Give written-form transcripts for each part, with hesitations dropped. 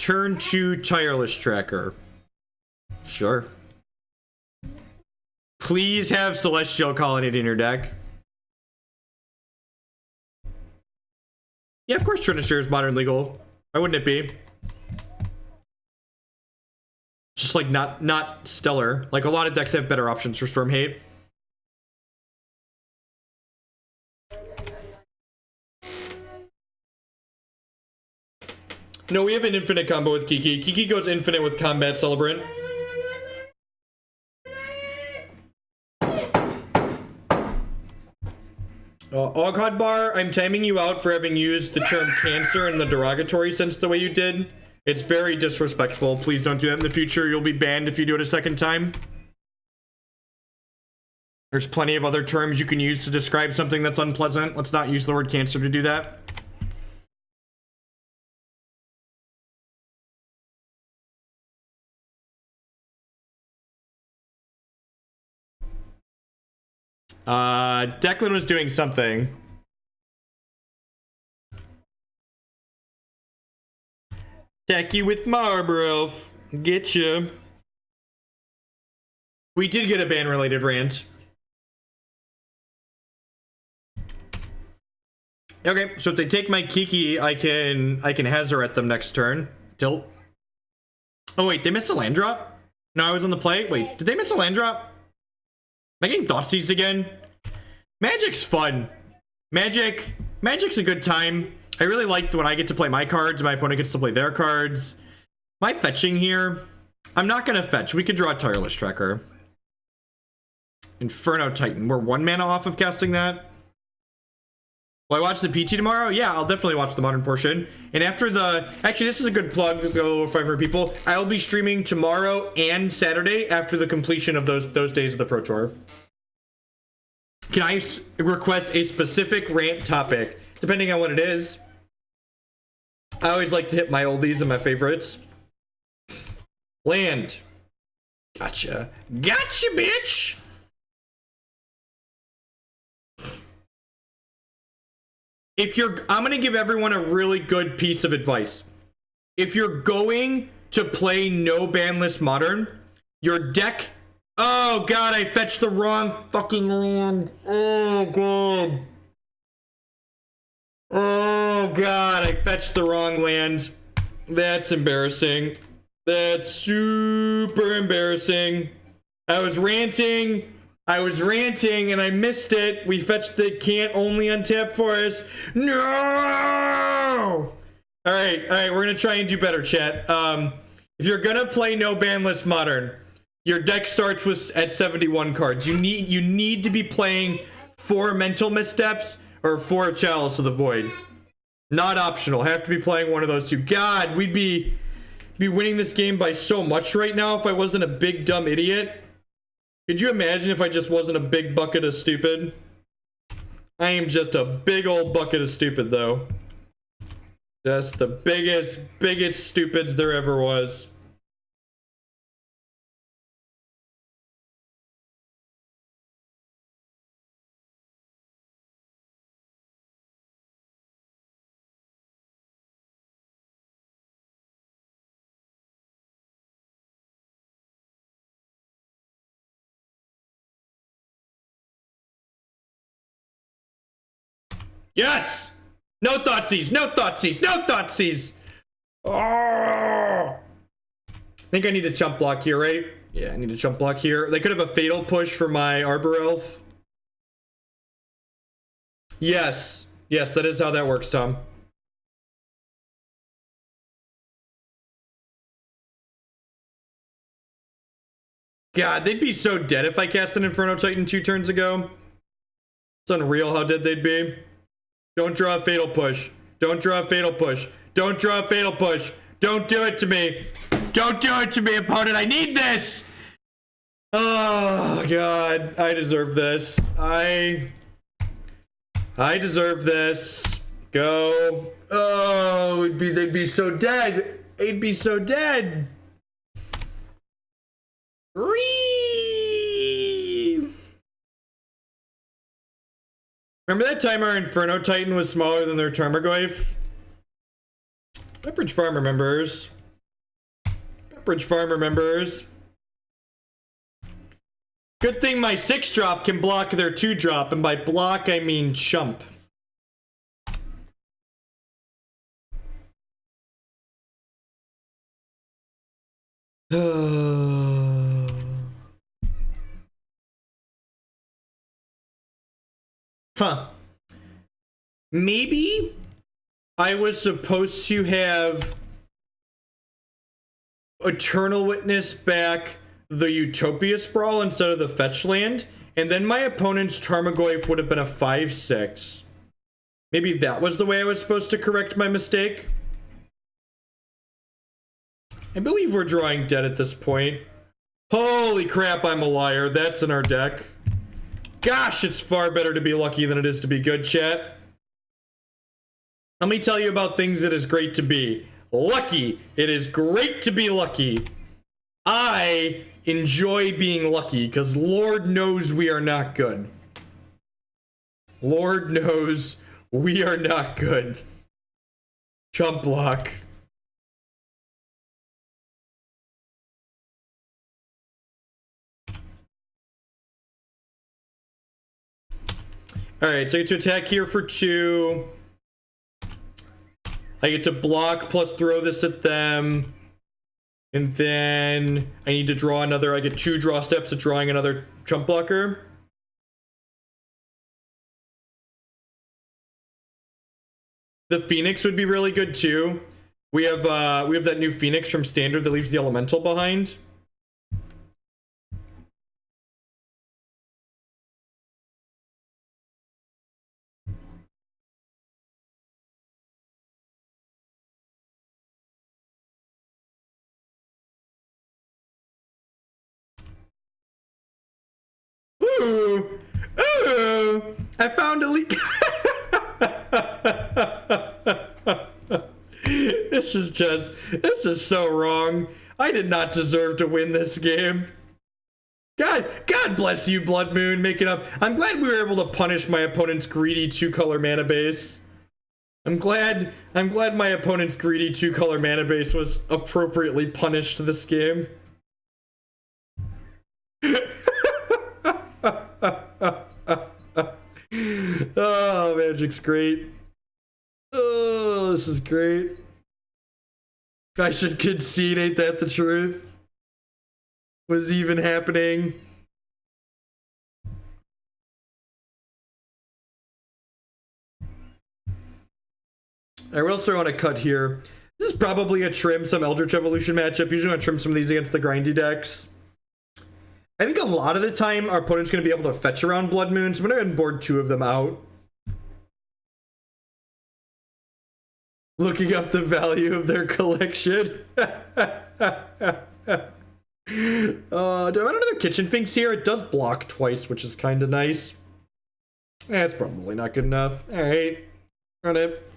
Turn 2 Tireless Tracker. Sure. Please have Celestial Colonnade in your deck. Yeah, of course Trinister is modern legal. Why wouldn't it be? Just like not stellar. Like a lot of decks have better options for Storm Hate. No, we have an infinite combo with Kiki. Kiki goes infinite with Combat Celebrant. Oghod Bar, I'm timing you out for having used the term cancer in the derogatory sense the way you did. It's very disrespectful. Please don't do that in the future. You'll be banned if you do it a second time. There's plenty of other terms you can use to describe something that's unpleasant. Let's not use the word cancer to do that. Declan was doing something. Attack you with my Arbor Elf. Get you. We did get a ban-related rant. Okay, so if they take my Kiki, I can Hazoret them next turn. Tilt. Oh wait, they missed a land drop? No, I was on the play. Wait, did they miss a land drop? Am I getting Thoughtseize again? Magic's fun. Magic's a good time. I really liked when I get to play my cards, my opponent gets to play their cards. My fetching here, I'm not gonna fetch. We could draw a Tireless Tracker. Inferno Titan. We're 1 mana off of casting that. Will I watch the PT tomorrow? Yeah, I'll definitely watch the modern portion. And after the... Actually, this is a good plug. This is over 500 people. I'll be streaming tomorrow and Saturday after the completion of those days of the Pro Tour. Can I request a specific rant topic, depending on what it is? I always like to hit my oldies and my favorites. Land. Gotcha. Gotcha, bitch! I'm gonna give everyone a really good piece of advice. If you're going to play no ban list modern, your deck... Oh god, I fetched the wrong fucking land. Oh god. Oh god, I fetched the wrong land. That's embarrassing. That's super embarrassing. I was ranting and I missed it. We fetched the can't only untap forest. No! Alright, we're gonna try and do better, chat. If you're gonna play no ban list modern, your deck starts with at 71 cards. You need to be playing 4 mental missteps or 4 Chalice of the Void. Not optional. Have to be playing one of those two. God, we'd be winning this game by so much right now if I wasn't a big dumb idiot. Could you imagine if I just wasn't a big bucket of stupid? I am just a big old bucket of stupid, though. Just the biggest stupids there ever was. Yes! No Thoughtseize! No Thoughtseize! No Thoughtseize! Oh! I think I need a chump block here, right? Yeah, I need a chump block here. They could have a Fatal Push for my Arbor Elf. Yes. Yes, that is how that works, Tom. God, they'd be so dead if I cast an Inferno Titan 2 turns ago. It's unreal how dead they'd be. Don't draw a Fatal Push. Don't draw a Fatal Push. Don't draw a Fatal Push. Don't do it to me. Don't do it to me, opponent. I need this. Oh, God. I deserve this. I deserve this. Go. Oh, they'd be so dead. They'd be so dead. Remember that time our Inferno Titan was smaller than their Tarmogoyf? Leopard's Farm remembers. Bridge Farmer members. Good thing my 6-drop can block their 2-drop, and by block I mean chump. Huh. Maybe I was supposed to have Eternal Witness back the Utopia Sprawl instead of the fetch land, and then my opponent's Tarmogoyf would have been a 5/6. Maybe that was the way I was supposed to correct my mistake. I believe we're drawing dead at this point. Holy crap, I'm a liar. That's in our deck. Gosh, it's far better to be lucky than it is to be good, chat. Let me tell you about things that is great to be lucky. It is great to be lucky. I enjoy being lucky because Lord knows we are not good. Lord knows we are not good. Chump block. Alright, so I get to attack here for 2. I get to block plus throw this at them. And then I need to draw another. I get 2 draw steps of drawing another chump blocker. The Phoenix would be really good too. We have that new Phoenix from Standard that leaves the Elemental behind. Ooh, ooh, I found a leak. This is so wrong. I did not deserve to win this game. God bless you, Blood Moon, making up. I'm glad we were able to punish my opponent's greedy 2-color mana base. I'm glad my opponent's greedy 2-color mana base was appropriately punished this game. Oh, Magic's great. Oh, this is great. I should concede, ain't that the truth? What is even happening? I will throw on a cut here. This is probably a trim some Eldritch Evolution matchup. Usually I trim some of these against the grindy decks. I think a lot of the time our opponent's going to be able to fetch around Blood Moon, so I'm going to go ahead and board 2 of them out. Looking up the value of their collection. Do I have another Kitchen Finks here? It does block twice, which is kind of nice. It's probably not good enough. Alright, run it.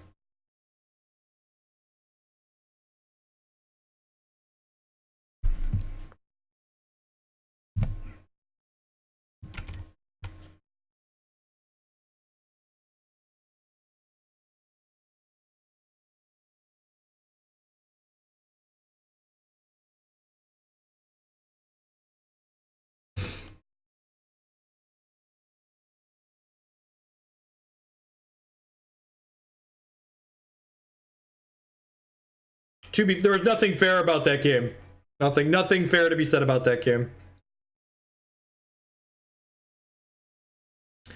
There was nothing fair about that game. Nothing fair to be said about that game.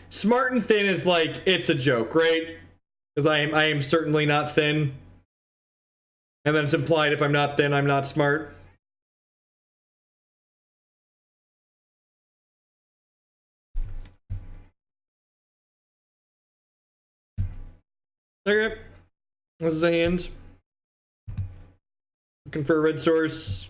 Smart and thin is like, it's a joke, right? Because I am certainly not thin. And then it's implied if I'm not thin, I'm not smart. Okay. This is a hand. Looking for a red source.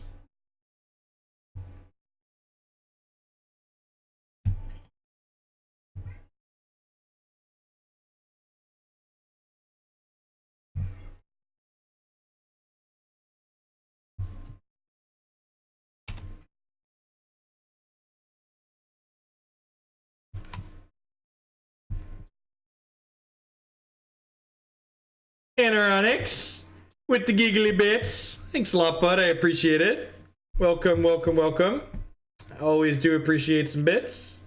Anoronics with the giggly bits. Thanks a lot, bud. I appreciate it. Welcome, welcome, welcome. Always do appreciate some bits.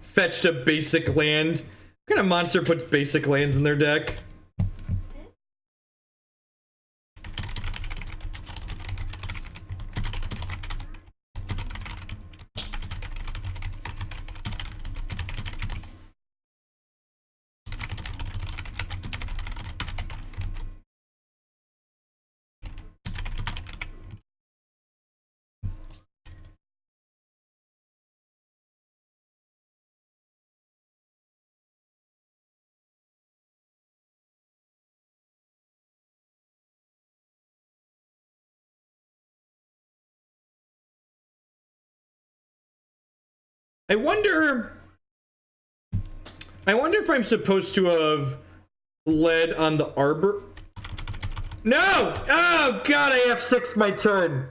Fetched a basic land. What kind of monster puts basic lands in their deck? I wonder if I'm supposed to have led on the Arbor. No! Oh god, I F6'd my turn.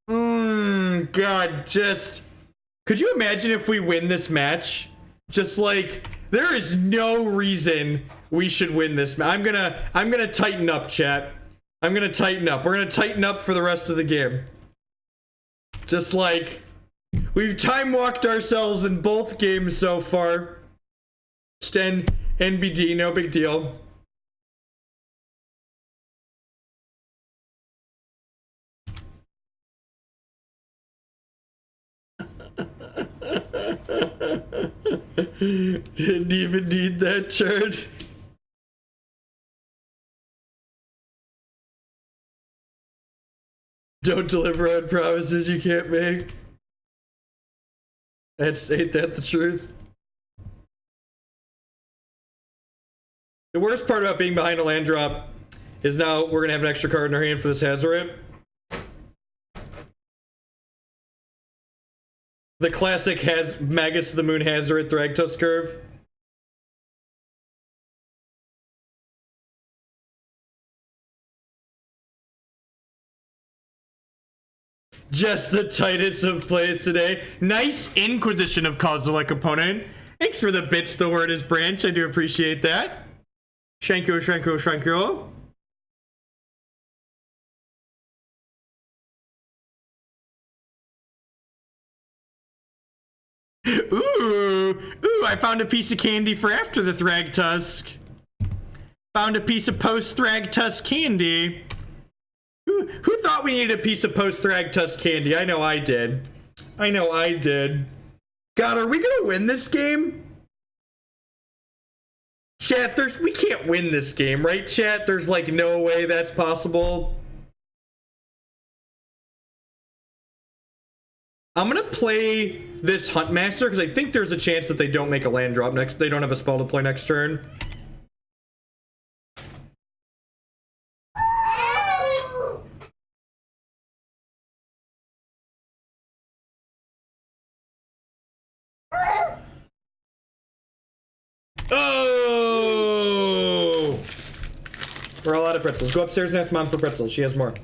God, just could you imagine if we win this match? Just like there is no reason we should win this match. I'm gonna tighten up, chat. I'm gonna tighten up. We're gonna tighten up for the rest of the game. Just like we've time walked ourselves in both games so far. Just NBD, no big deal. Didn't even need that chart. Don't deliver on promises you can't make. Ain't that the truth? The worst part about being behind a land drop is now we're gonna have an extra card in our hand for this Hazoret. The classic has Magus of the Moon Hazoret Thragtusk curve. Just the tightest of plays today. Nice Inquisition of Kozilek opponent. Thanks for the bits, the word is branch. I do appreciate that. Shranko, Shranko, Shranko. Ooh, I found a piece of candy for after the Thragtusk. Found a piece of post-Thragtusk candy. Who thought we needed a piece of post-Thragtusk candy? I know I did. I know I did. God, are we gonna win this game? Chat, we can't win this game, right, chat? There's like no way that's possible. I'm gonna play this Huntmaster because I think there's a chance that they don't make a land drop next. They don't have a spell to play next turn. Oh! We're all out of pretzels. Go upstairs and ask Mom for pretzels. She has more.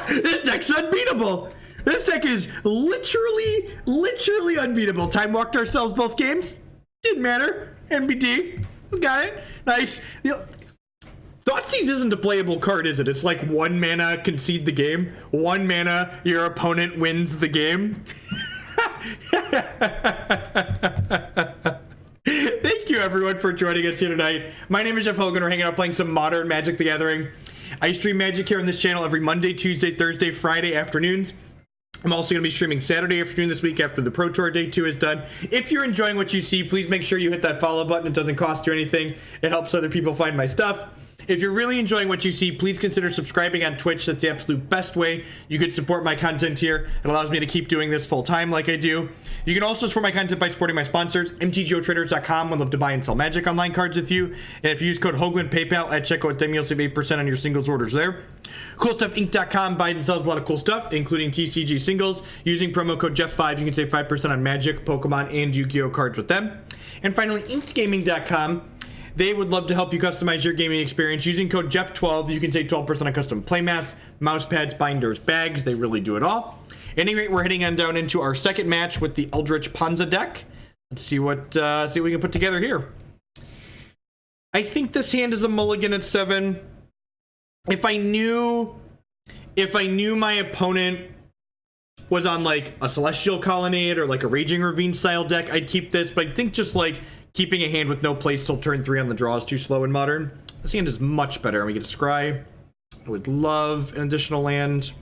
This deck's unbeatable. This deck is literally unbeatable. Time walked ourselves both games. Didn't matter. NBD. We got it. Nice. Thoughtseize isn't a playable card, is it? It's like 1 mana, concede the game. 1 mana, your opponent wins the game. Thank you, everyone, for joining us here tonight. My name is Jeff Hogan. We're hanging out playing some modern Magic the Gathering. I stream Magic here on this channel every Monday, Tuesday, Thursday, Friday afternoons. I'm also going to be streaming Saturday afternoon this week after the Pro Tour Day 2 is done. If you're enjoying what you see, please make sure you hit that follow button. It doesn't cost you anything. It helps other people find my stuff. If you're really enjoying what you see, please consider subscribing on Twitch. That's the absolute best way you could support my content here. It allows me to keep doing this full time like I do. You can also support my content by supporting my sponsors. MTGOtraders.com would love to buy and sell Magic Online cards with you. And if you use code Hoagland PayPal at checkout, then you'll save 8% on your singles orders there. CoolStuffInc.com buys and sells a lot of cool stuff, including TCG singles. Using promo code Jeff5, you can save 5% on Magic, Pokemon, and Yu-Gi-Oh cards with them. And finally, InkedGaming.com. They would love to help you customize your gaming experience. Using code Jeff12, you can save 12% on custom playmats, mouse pads, binders, bags. They really do it all. At any rate, we're heading on down into our second match with the Eldritch Ponza deck. Let's see what we can put together here. I think this hand is a mulligan at 7. If I knew my opponent was on like a Celestial Colonnade or like a Raging Ravine style deck, I'd keep this, but I think just like keeping a hand with no place till turn 3 on the draw is too slow in Modern. This hand is much better. We get a Scry. I would love an additional land.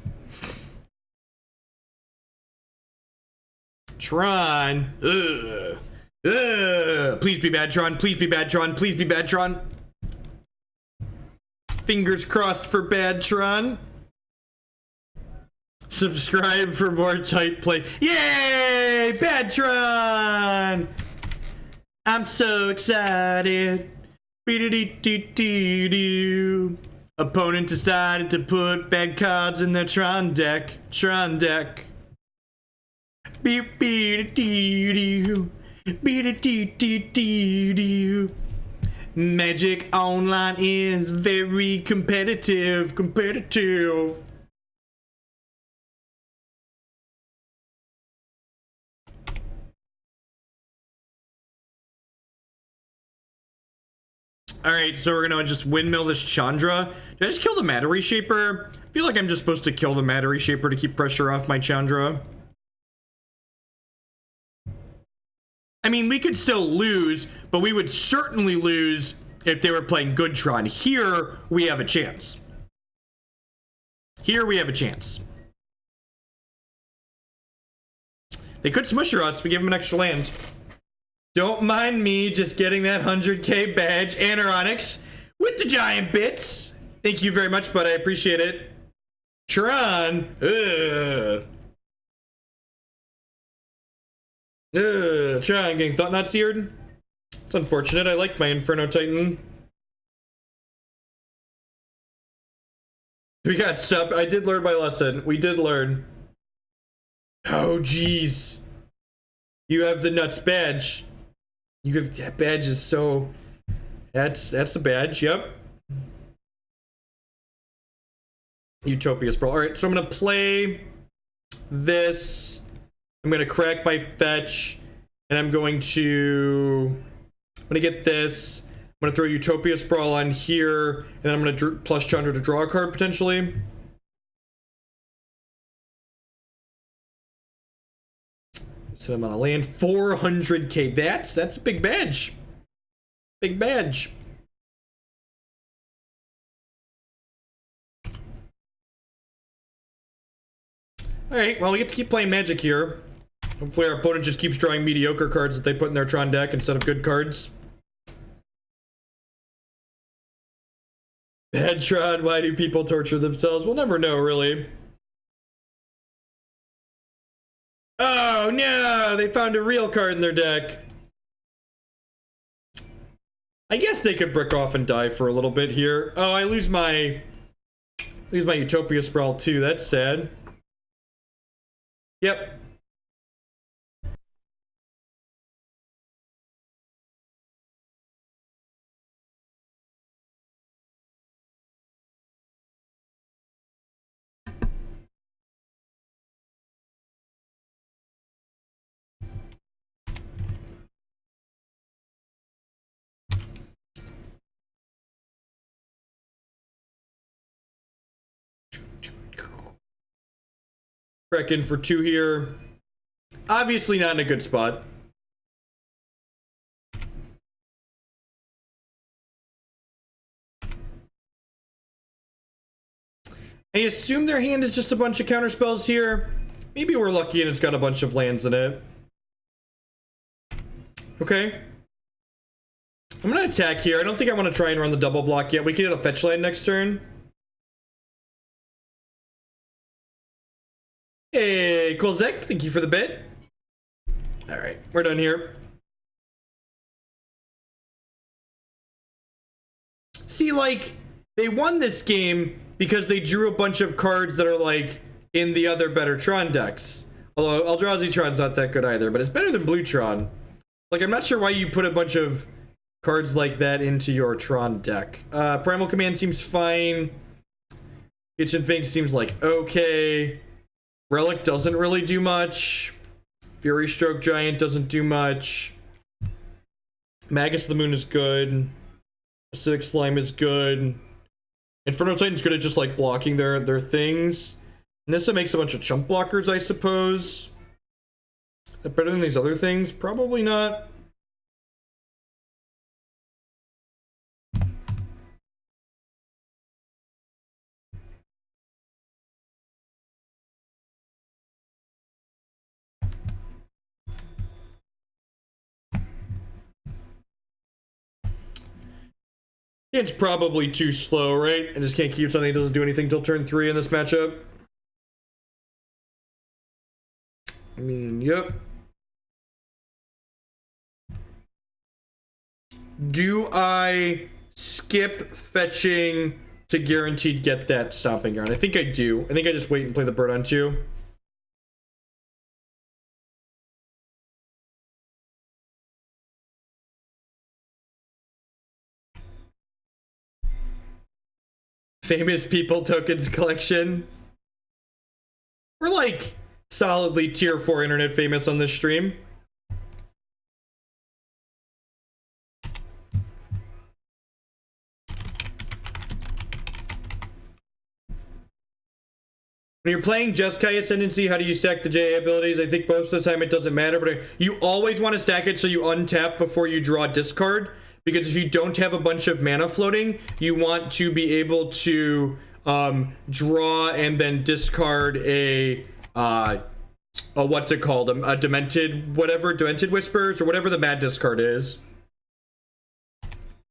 Tron. Ugh. Ugh. Please be bad, Tron. Please be bad, Tron. Please be bad, Tron. Fingers crossed for bad, Tron. Subscribe for more tight play. Yay! Bad Tron! I'm so excited. Opponent decided to put bad cards in their Tron deck. Tron deck. Magic Online is very competitive. Alright, so we're gonna just windmill this Chandra. Did I just kill the Matter Reshaper? I feel like I'm just supposed to kill the Matter Reshaper to keep pressure off my Chandra. I mean, we could still lose, but we would certainly lose if they were playing good Tron. Here, we have a chance. Here, we have a chance. They could smusher us. We give them an extra land. Don't mind me just getting that 100k badge. Anaronix with the giant bits. Thank you very much, bud. I appreciate it. Tron. Tron getting thought not seared. It's unfortunate. I like my Inferno Titan. We got stopped. I did learn my lesson. We did learn. Oh, jeez. You have the nuts badge. You have that badge is so. That's a badge. Yep. Utopia Sprawl. All right, so I'm gonna play this. I'm gonna crack my fetch, and I'm gonna get this. I'm gonna throw Utopia Sprawl on here, and then I'm gonna plus Chandra to draw a card potentially. So I'm on a land 400k. That's a big badge. Big badge. All right. Well, we get to keep playing Magic here. Hopefully, our opponent just keeps drawing mediocre cards that they put in their Tron deck instead of good cards. Bad Tron. Why do people torture themselves? We'll never know, really. Oh no, they found a real card in their deck. I guess they could brick off and die for a little bit here. Oh, I lose my Utopia Sprawl too. That's sad. Yep. Crack in for 2 here. Obviously not in a good spot. I assume their hand is just a bunch of counterspells here. Maybe we're lucky and it's got a bunch of lands in it. Okay. I'm gonna attack here. I don't think I want to try and run the double block yet. We can get a fetch land next turn. Hey, Kolzek, thank you for the bit. Alright, we're done here. See, like, they won this game because they drew a bunch of cards that are, like, in the other better Tron decks. Although, Eldrazi Tron's not that good either, but it's better than Blue Tron. Like, I'm not sure why you put a bunch of cards like that into your Tron deck. Primal Command seems fine. Kitchen Finks seems like okay. Relic doesn't really do much. Furystoke Giant doesn't do much. Magus of the Moon is good. Acidic Slime is good. Inferno Titan's good at just like blocking their things. Nissa makes a bunch of chump blockers, I suppose. Is that better than these other things? Probably not. It's probably too slow, right? I just can't keep something that doesn't do anything till turn 3 in this matchup. I mean, yep. Do I skip fetching to guaranteed get that Stomping Ground? I think I do. I think I just wait and play the bird on 2. Famous people tokens collection. We're like solidly tier 4 internet famous on this stream. When you're playing Jeskai Ascendancy, how do you stack the JA abilities? I think most of the time it doesn't matter, but you always want to stack it so you untap before you draw discard. Because if you don't have a bunch of mana floating, you want to be able to draw and then discard a what's it called? A Demented Whispers, or whatever the mad discard is.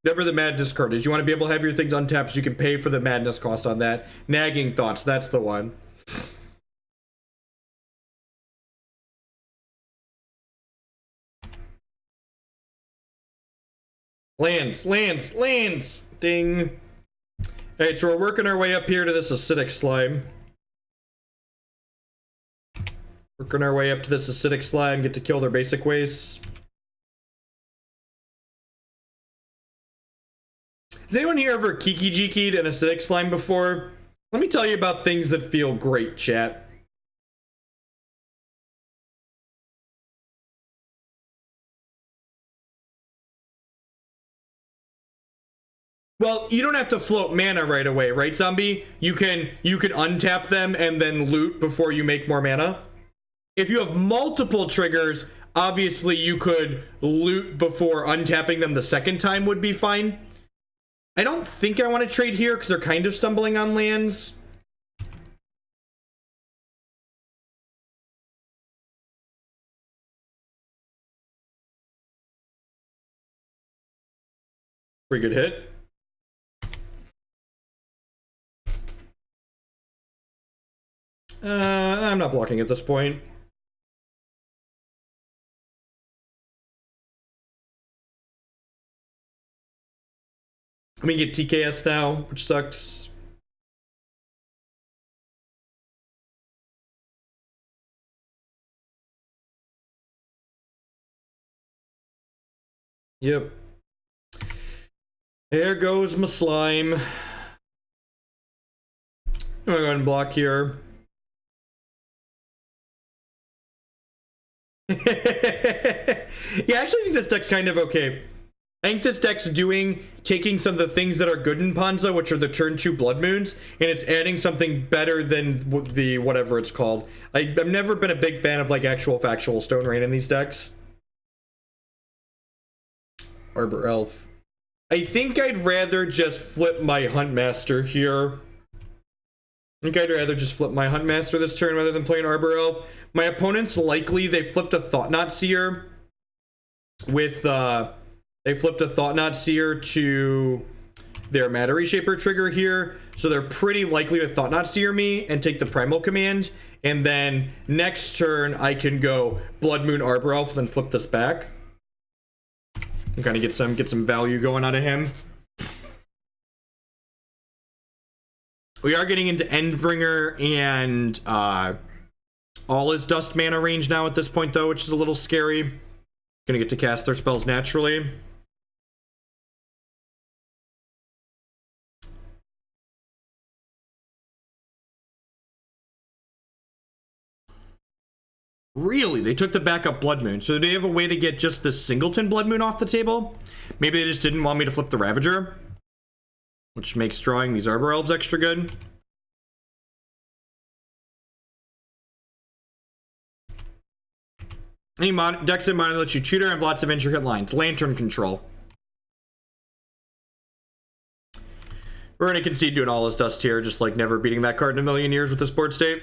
Whatever the mad discard is. You want to be able to have your things untapped so you can pay for the madness cost on that. Nagging Thoughts, that's the one. Lands! Ding. Alright, so we're working our way up here to this Acidic Slime. Working our way up to this Acidic Slime, get to kill their basic wastes. Has anyone here ever Kiki-Jiki'd an Acidic Slime before? Let me tell you about things that feel great, chat. Well, you don't have to float mana right away, right, Zombie? You can untap them and then loot before you make more mana. If you have multiple triggers, obviously you could loot before untapping them the second time would be fine. I don't think I want to trade here because they're kind of stumbling on lands. Pretty good hit. I'm not blocking at this point. I'm gonna get TKS now, which sucks. Yep. There goes my slime. I'm gonna go ahead and block here. Yeah, I actually think this deck's kind of okay. I think this deck's taking some of the things that are good in Ponza, which are the turn 2 Blood Moons, and it's adding something better than the whatever it's called. I've never been a big fan of like actual factual Stone Rain in these decks. Arbor Elf. I think I'd rather just flip my Huntmaster here. I think I'd rather just flip my Huntmaster this turn rather than playing Arbor Elf. My opponent's likely they flipped a Thought-Knot Seer with they flipped a Thought-Knot Seer to their Matter Reshaper trigger here, so they're pretty likely to Thought-Knot Seer me and take the Primal Command, and then next turn I can go Blood Moon Arbor Elf, then flip this back and kind of get some value going out of him. We are getting into Endbringer and all his Dust mana range now at this point, though, which is a little scary. Gonna get to cast their spells naturally. Really? They took the backup Blood Moon. So do they have a way to get just the singleton Blood Moon off the table? Maybe they just didn't want me to flip the Ravager, which makes drawing these Arbor Elves extra good. Any decks in mind let you tutor and have lots of intricate lines. Lantern control. We're gonna concede doing all this dust here, just like never beating that card in a million years with the Sport State.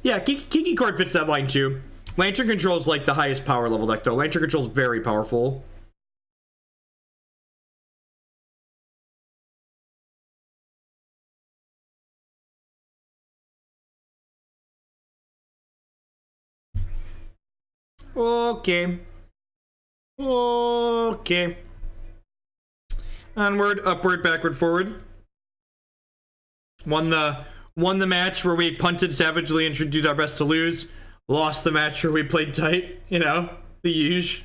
Yeah, Kiki card fits that line too. Lantern Control is like the highest power level deck though. Lantern Control is very powerful. Okay. Okay. Onward, upward, backward, forward. Won the match where we punted savagely and did our best to lose. Lost the match where we played tight, you know, the usual.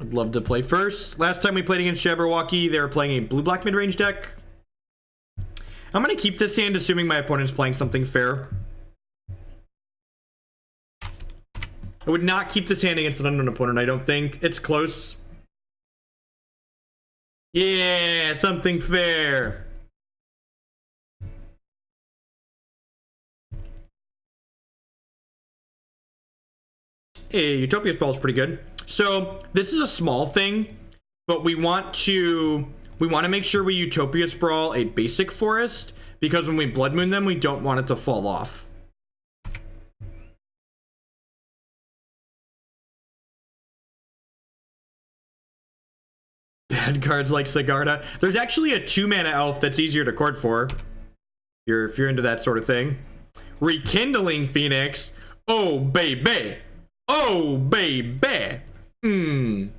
I'd love to play first. Last time we played against Jabberwocky, they were playing a blue-black mid-range deck. I'm gonna keep this hand, assuming my opponent's playing something fair. I would not keep this hand against an unknown opponent, I don't think. It's close. Yeah, something fair. Hey, Utopia Sprawl is pretty good. So this is a small thing, but we want to make sure we Utopia Sprawl a basic forest, because when we Blood Moon them, we don't want it to fall off. Bad cards like Sigarda. There's actually a 2-mana elf that's easier to court for. If you're into that sort of thing. Rekindling Phoenix. Oh baby. Oh baby. I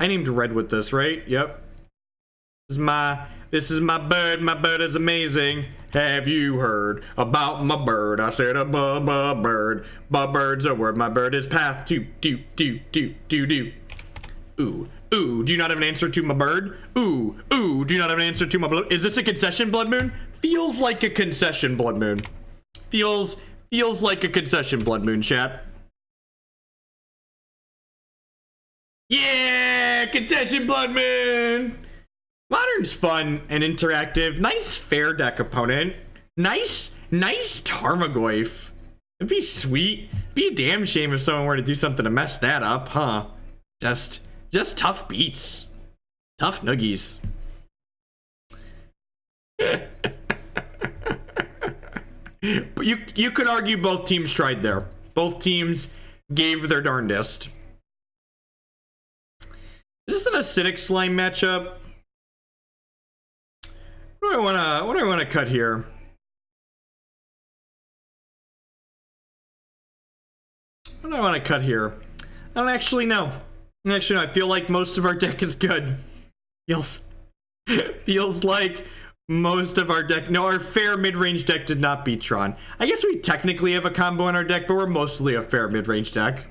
named Red with this, right? Yep. This is my bird. My bird is amazing. Have you heard about my bird? I said a bird. My bird's a word. My bird is path to do. Ooh. Ooh, do you not have an answer to my bird? Ooh, do you not have an answer to my blood? Is this a concession Blood Moon? Feels like a concession Blood Moon. Feels like a concession Blood Moon, chat. Yeah, concession Blood Moon. Modern's fun and interactive. Nice fair deck opponent. Nice Tarmogoyf. It'd be sweet. Be a damn shame if someone were to do something to mess that up, huh? Just tough beats. Tough noogies. But you could argue both teams tried there. Both teams gave their darndest. Is this an acidic slime matchup? What do I wanna cut here? What do I want to cut here? I don't actually know. Actually, no, I feel like most of our deck is good. Feels like most of our deck... No, our fair mid-range deck did not beat Tron. I guess we technically have a combo in our deck, but we're mostly a fair mid-range deck.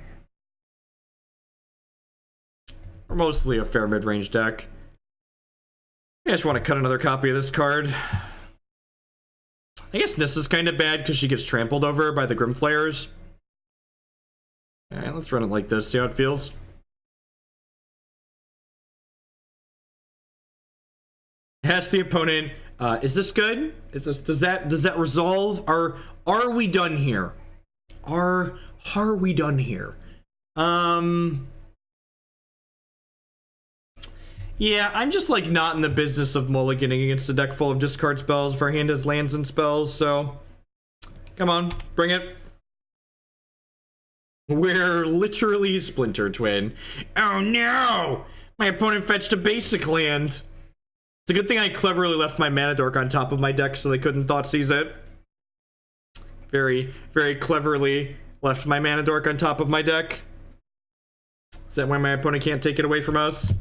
We're mostly a fair mid-range deck. I just want to cut another copy of this card. I guess Nissa's kind of bad because she gets trampled over by the Grimflayers. Alright, let's run it like this, see how it feels. Ask the opponent, is this good? Does that resolve? Are we done here? Are we done here? Yeah, I'm just like not in the business of mulliganing against a deck full of discard spells if our hand has lands and spells, so come on, bring it. We're literally Splinter Twin. Oh no! My opponent fetched a basic land. It's a good thing I cleverly left my Mana Dork on top of my deck so they couldn't Thoughtseize it. Very, very cleverly left my Mana Dork on top of my deck. Is that why my opponent can't take it away from us?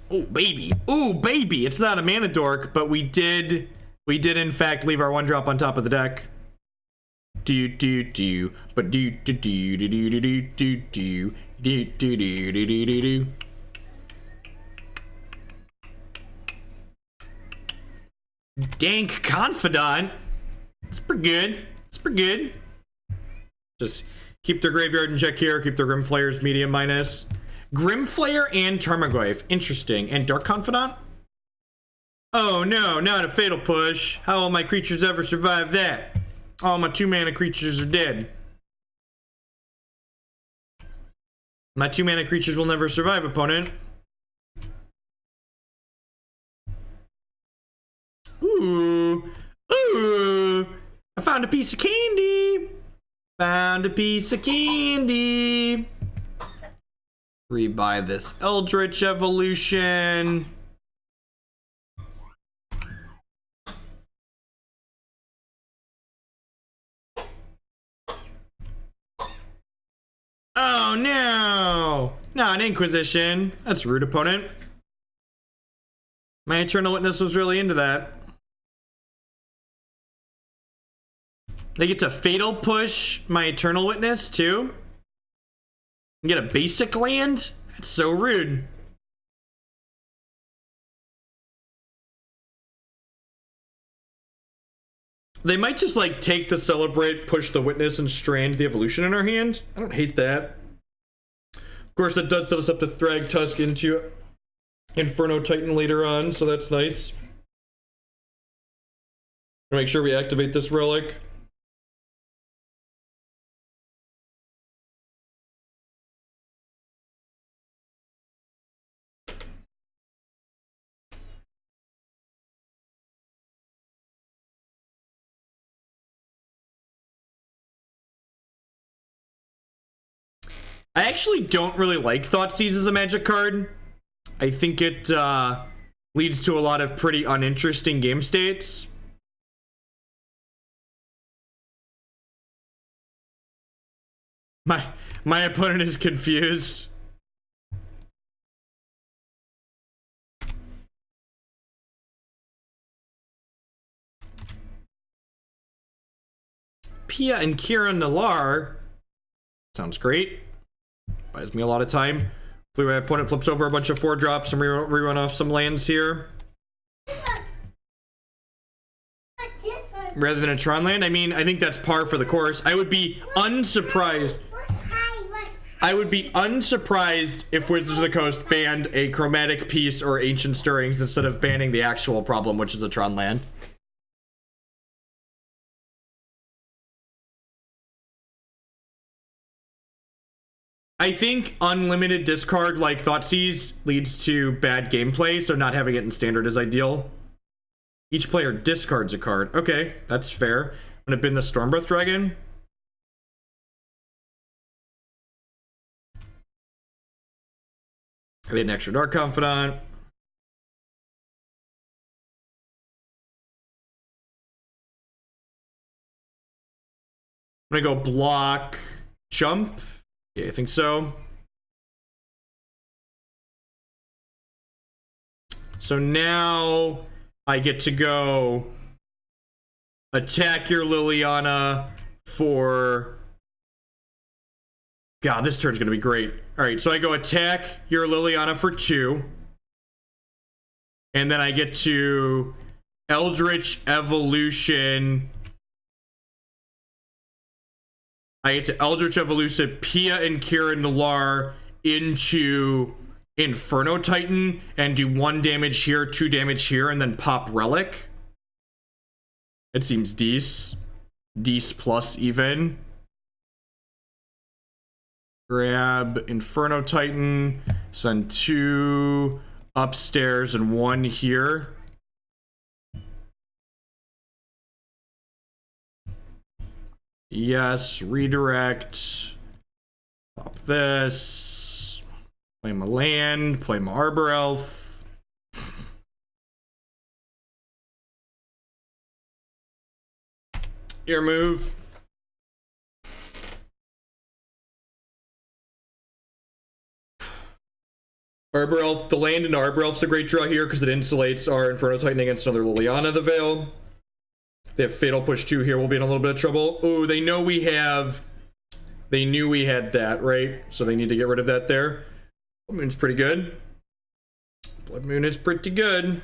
Oh baby, ooh baby. It's not a mana dork, but we did in fact leave our 1-drop on top of the deck. But Dank Confidant. It's pretty good. It's pretty good. Just keep their graveyard in check here. Keep their Grimflayers medium minus. Grimflayer and Tarmogoyf. Interesting. And Dark Confidant? Oh no, not a fatal push. How will my creatures ever survive that? All my 2-mana creatures are dead. My 2-mana creatures will never survive, opponent. Ooh. Ooh. I found a piece of candy. Found a piece of candy. Rebuy this Eldritch Evolution. Oh no! Not Inquisition. That's rude, opponent. My Eternal Witness was really into that. They get to fatal push my Eternal Witness too? And get a basic land? That's so rude. They might just like take the Celebrate, push the Witness, and strand the Evolution in our hand. I don't hate that. Of course, that does set us up to Thrag Tusk into Inferno Titan later on, so that's nice. Make sure we activate this relic. I actually don't really like Thoughtseize as a Magic card. I think it leads to a lot of pretty uninteresting game states. My opponent is confused. Pia and Kiran Nalaar. Sounds great. Buys me a lot of time. Hopefully my opponent flips over a bunch of 4-drops and rerun off some lands here. Rather than a Tron land. I mean, I think that's par for the course. I would be unsurprised. I would be unsurprised if Wizards of the Coast banned a Chromatic Piece or Ancient Stirrings instead of banning the actual problem, which is a Tron land. I think unlimited discard like Thoughtseize leads to bad gameplay, so not having it in standard is ideal. Each player discards a card. Okay, that's fair. I'm gonna bin the Stormbreath Dragon. I need an extra Dark Confidant. I'm gonna go block, jump. Yeah, I think so. So now I get to go attack your Liliana for... God, this turn's gonna be great. Alright, so I go attack your Liliana for 2. And then I get to Eldritch Evolution. I get to Eldritch Evolution, Pia and Kiran Nalaar into Inferno Titan and do 1 damage here, 2 damage here, and then pop Relic. It seems decent. Decent plus even. Grab Inferno Titan, send 2 upstairs and 1 here. Yes, redirect. Pop this. Play my land, play my Arbor Elf. Your move. Arbor Elf, the land in Arbor Elf's a great draw here because it insulates our Inferno Titan against another Liliana the Veil. They have Fatal Push 2 here, we'll be in a little bit of trouble. Oh, they know we have... They knew we had that, right? So they need to get rid of that there. Blood Moon's pretty good. Blood Moon is pretty good.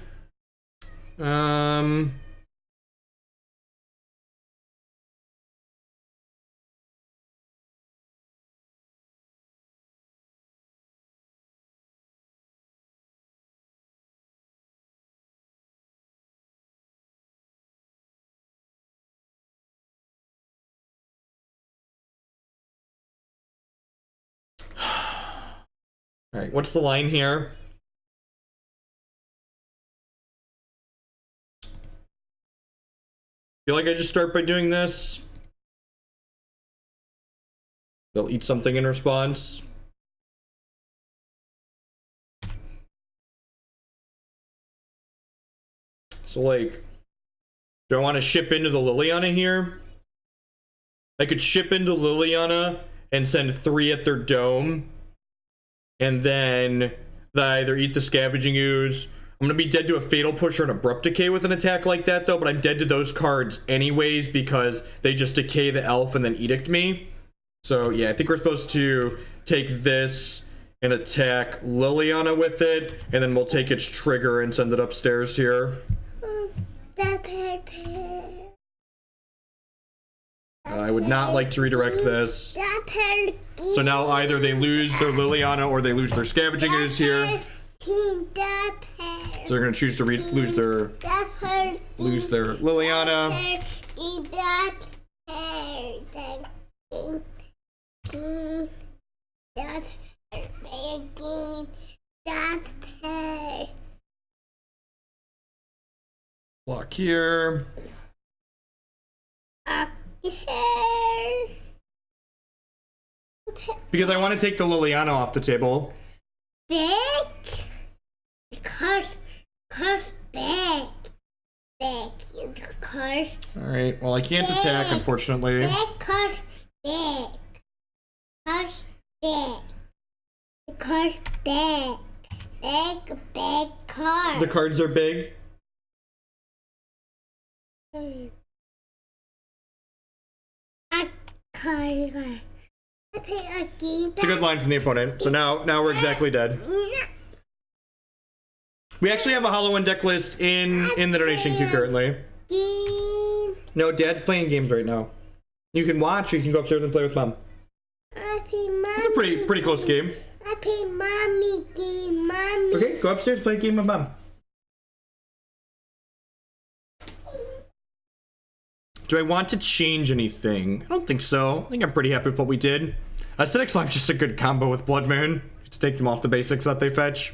All right, what's the line here? Feel like I just start by doing this. They'll eat something in response. So like, do I want to ship into the Liliana here? I could ship into Liliana and send 3 at their dome. And then they either eat the Scavenging Ooze. I'm going to be dead to a Fatal Push or an Abrupt Decay with an attack like that, though. But I'm dead to those cards anyways because they just decay the elf and then edict me. So, yeah, I think we're supposed to take this and attack Liliana with it. And then we'll take its trigger and send it upstairs here. I would not like to redirect this. So now either they lose their Liliana or they lose their Scavenging Ooze here. So they're going to choose to lose their Liliana. Block here. Because I want to take the Liliana off the table. Big? Curse big. Curse. Alright, well I can't attack, unfortunately. Big curse big. Curse big. Curse big. Big card. The cards are big. It's a good line from the opponent. So now we're exactly dead. We actually have a Hollow One deck list in the donation queue currently. No, Dad's playing games right now. You can watch or you can go upstairs and play with Mom. It's a pretty close game. I play Mommy game, Mommy. Okay, go upstairs, play a game with Mom. Do I want to change anything? I don't think so. I think I'm pretty happy with what we did. Acidic Slime's just a good combo with Blood Moon to take them off the basics that they fetch.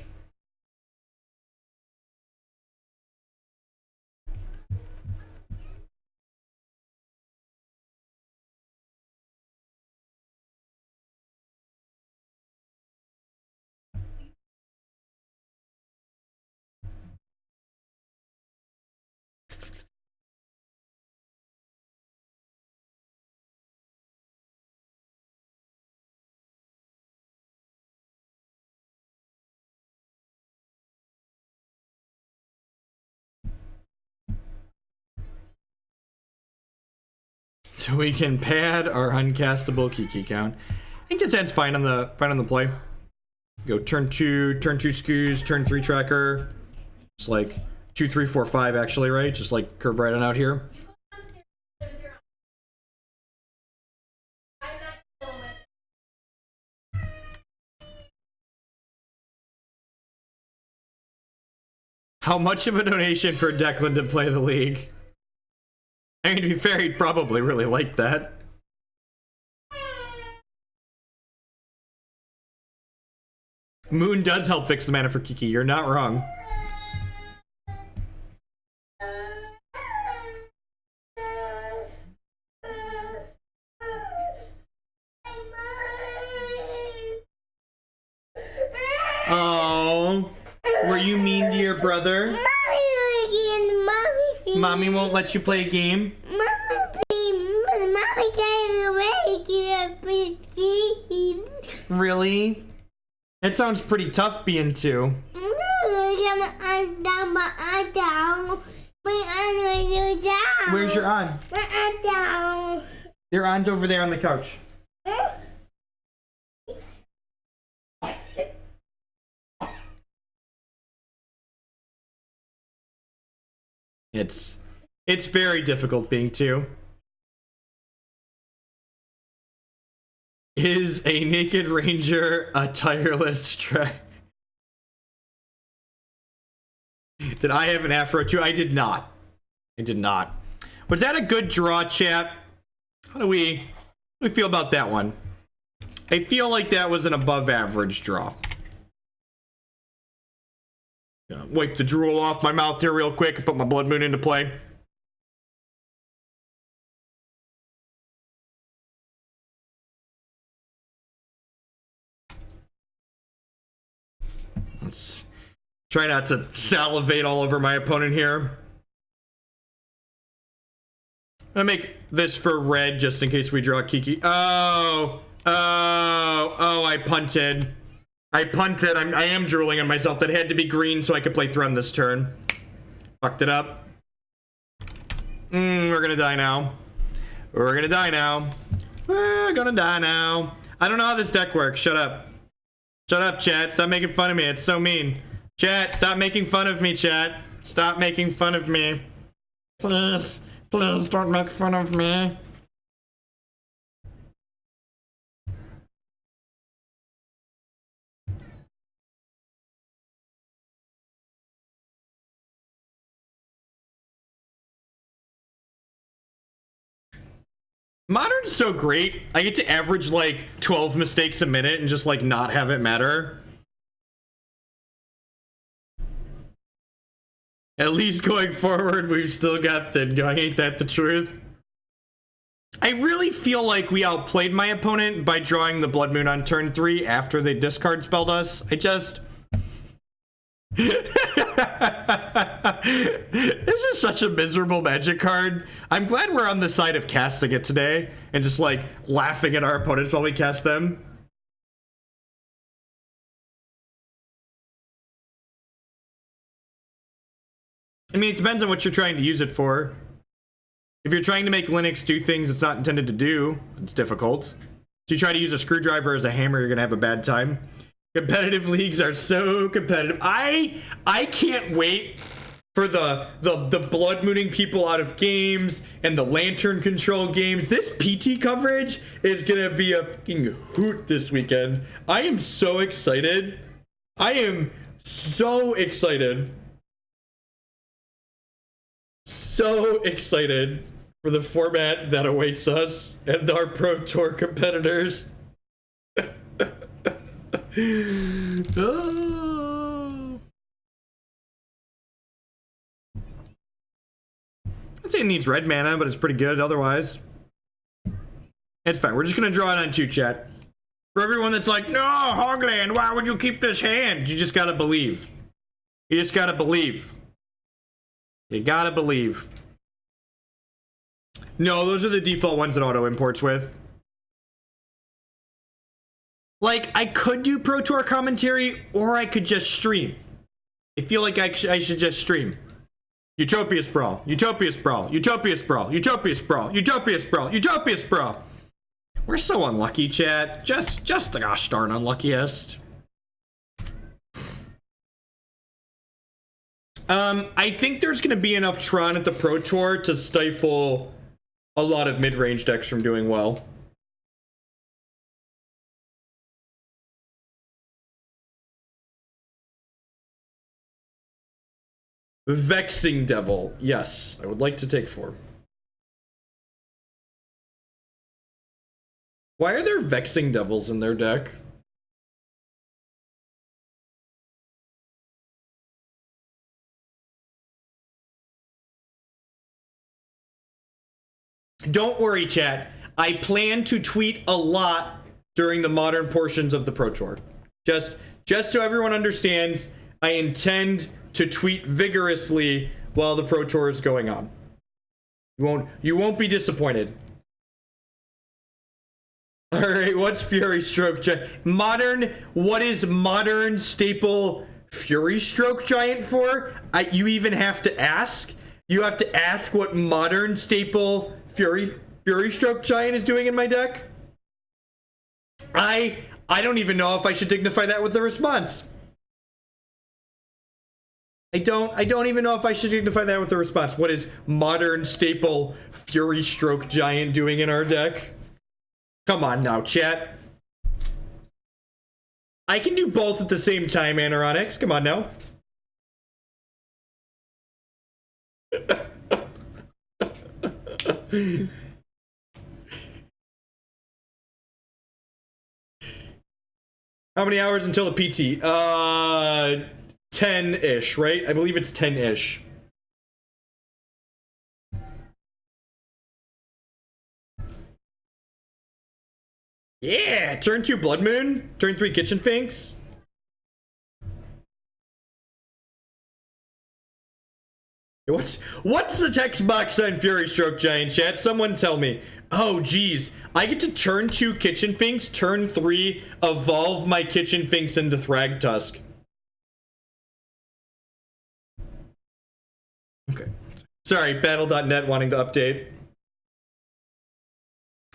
So we can pad our uncastable Kiki count. I think this adds fine on the play. Go turn 2 Scooze, turn 3 Tracker. It's like 2, 3, 4, 5 actually, right? Just like curve right on out here. How much of a donation for Declan to play the league? I mean, to be fair, he'd probably really like that. Moon does help fix the mana for Kiki, you're not wrong. Oh, were you mean to your brother? Mommy won't let you play a game? Really? That sounds pretty tough being 2. Where's your aunt? Your aunt over there on the couch. It's very difficult being 2. Is a naked ranger a tireless tracker? Did I have an afro too? I did not. I did not. Was that a good draw, chat? How do we feel about that one? I feel like that was an above average draw. Wipe the drool off my mouth here real quick and put my blood moon into play. Let's try not to salivate all over my opponent here. I'm gonna make this for red just in case we draw Kiki. Oh, I punted. I am drooling on myself. That had to be green so I could play Thrun this turn. Fucked it up. We're gonna die now. We're gonna die now. We're gonna die now. I don't know how this deck works. Shut up. Shut up, chat. Stop making fun of me. It's so mean. Chat, stop making fun of me, chat. Stop making fun of me. Please. Please don't make fun of me. Modern's so great. I get to average like 12 mistakes a minute and just like not have it matter. At least going forward, we've still got Thin Going. Ain't that the truth? I really feel like we outplayed my opponent by drawing the Blood Moon on turn 3 after they discard spelled us. I just... This is such a miserable Magic card. I'm glad we're on the side of casting it today and just like laughing at our opponents while we cast them. I mean, it depends on what you're trying to use it for. If you're trying to make Linux do things it's not intended to do, it's difficult. If you try to use a screwdriver as a hammer, you're gonna have a bad time. Competitive leagues are so competitive. I can't wait for the blood mooning people out of games and the lantern control games. This PT coverage is gonna be a fucking hoot this weekend. I am so excited. I am so excited. So excited for the format that awaits us and our Pro Tour competitors. Oh. I'd say it needs red mana, but it's pretty good otherwise. It's fine. We're just gonna draw it on 2, chat. For everyone that's like, no, Hogland, why would you keep this hand? You just gotta believe. You just gotta believe. You gotta believe. No, those are the default ones that auto imports with. Like, I could do Pro Tour commentary, or I could just stream. I feel like I should just stream. Utopia Sprawl, Utopia Sprawl, Utopia Sprawl, Utopia Sprawl, Utopia Sprawl, Utopia Sprawl. We're so unlucky, chat. Just the gosh darn unluckiest. I think there's going to be enough Tron at the Pro Tour to stifle a lot of mid-range decks from doing well. Vexing Devil. Yes, I would like to take 4. Why are there Vexing Devils in their deck? Don't worry, chat. I plan to tweet a lot during the modern portions of the Pro Tour. Just so everyone understands, I intend to tweet vigorously while the Pro Tour is going on. You won't be disappointed. All right, what's Furystoke Giant? What is modern staple Furystoke Giant for? You even have to ask? You have to ask what modern staple Furystoke Giant is doing in my deck? I don't even know if I should dignify that with a response. I don't even know if I should dignify that with a response. What is modern staple Furystoke Giant doing in our deck? Come on now, chat. I can do both at the same time, Anoronics. Come on now. How many hours until the PT? 10-ish, right? I believe it's 10-ish. Yeah, turn 2 Blood Moon, turn 3 Kitchen Finks. What's the text box on Furystoke Giant, chat? Someone tell me. Oh, geez. I get to turn 2 Kitchen Finks, turn 3, evolve my Kitchen Finks into Thragtusk. Okay. Sorry, Battle.net wanting to update.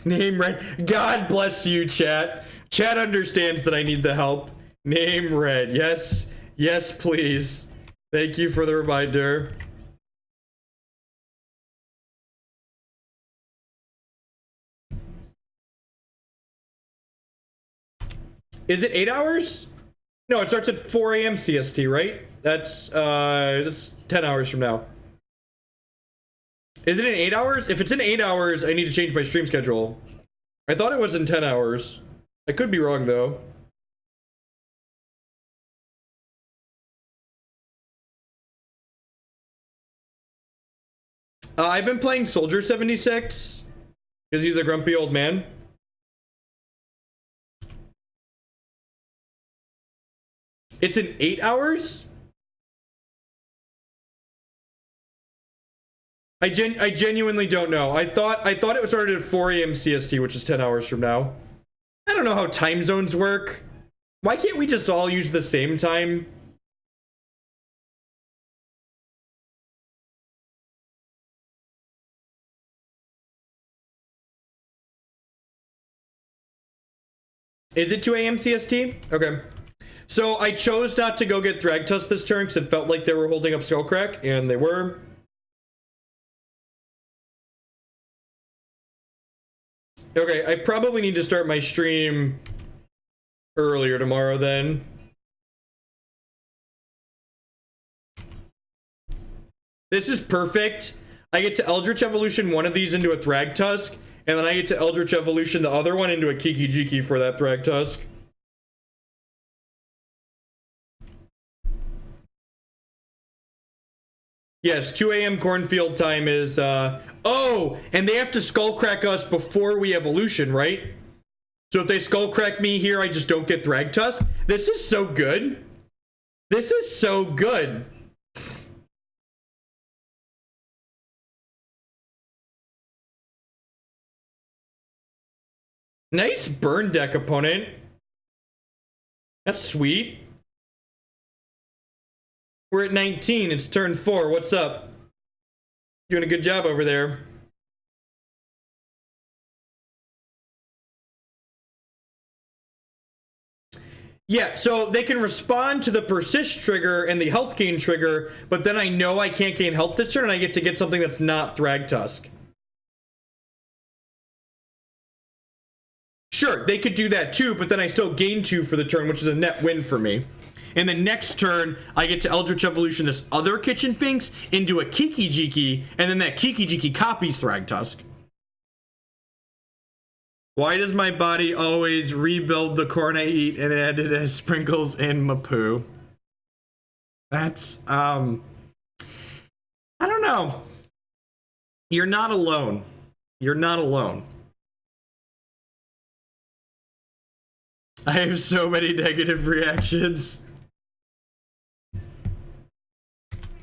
Name red. God bless you, chat. Chat understands that I need the help. Name red. Yes. Yes, please. Thank you for the reminder. Is it 8 hours? No, it starts at 4 a.m. CST, right? That's 10 hours from now. Is it in 8 hours? If it's in 8 hours, I need to change my stream schedule. I thought it was in 10 hours. I could be wrong, though. I've been playing Soldier 76 because he's a grumpy old man. It's in 8 hours? I genuinely don't know. I thought it was started at 4 a.m. CST, which is 10 hours from now. I don't know how time zones work. Why can't we just all use the same time? Is it 2 a.m. CST? Okay. So I chose not to go get Thragtusk this turn because it felt like they were holding up Skullcrack, and they were. Okay, I probably need to start my stream earlier tomorrow then. This is perfect. I get to Eldritch Evolution one of these into a Thragtusk, and then I get to Eldritch Evolution the other one into a Kiki-Jiki for that Thragtusk. Yes, 2 a.m. cornfield time is, oh, and they have to Skullcrack us before we evolution, right? So if they Skullcrack me here, I just don't get Thragtusk? This is so good. This is so good. Nice burn deck, opponent. That's sweet. We're at 19. It's turn 4. What's up? Doing a good job over there. Yeah, so they can respond to the persist trigger and the health gain trigger, but then I know I can't gain health this turn and I get to get something that's not Thragtusk. Sure, they could do that too, but then I still gain 2 for the turn, which is a net win for me. And the next turn, I get to Eldritch Evolution this other Kitchen Finks into a Kiki-Jiki, and then that Kiki-Jiki copies Thragtusk. Why does my body always rebuild the corn I eat and add it as sprinkles in my poo? That's, I don't know. You're not alone. You're not alone. I have so many negative reactions.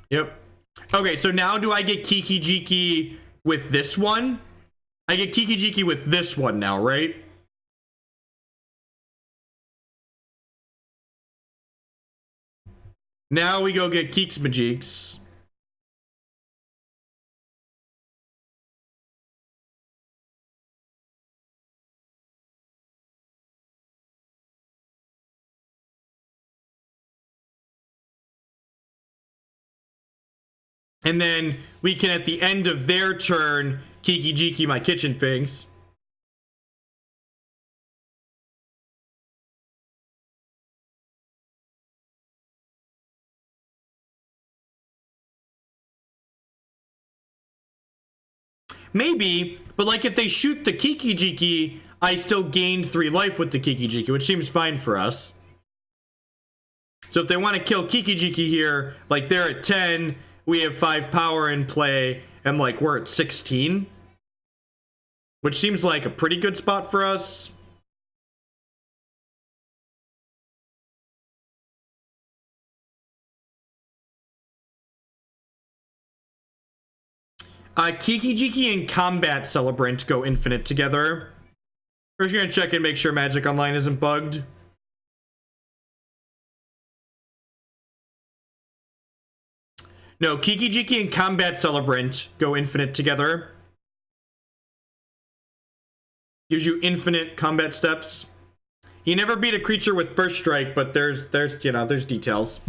Yep. Okay, so now do I get Kiki-Jiki with this one? I get Kiki-Jiki with this one now, right? Now we go get Keeks Majeeks. And then we can, at the end of their turn, Kiki-Jiki my Kitchen Finks. Maybe, but like if they shoot the Kiki-Jiki, I still gained 3 life with the Kiki-Jiki, which seems fine for us. So if they want to kill Kiki-Jiki here, like they're at 10, we have 5 power in play, and like we're at 16. Which seems like a pretty good spot for us. Kiki-Jiki and Combat Celebrant go infinite together. First, you're gonna check and make sure Magic Online isn't bugged. No, Kiki-Jiki and Combat Celebrant go infinite together. Gives you infinite combat steps. You never beat a creature with first strike, but there's details.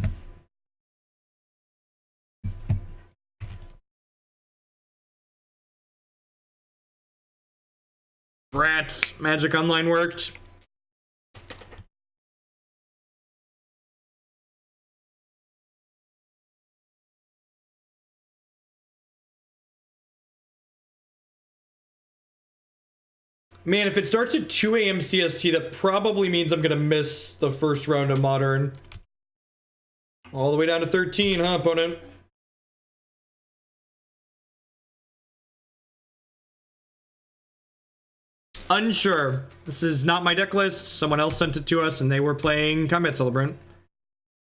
Brats, Magic Online worked. Man, if it starts at 2 a.m. CST, that probably means I'm gonna miss the first round of Modern. All the way down to 13, huh, opponent? Unsure. This is not my deck list. Someone else sent it to us, and they were playing Combat Celebrant.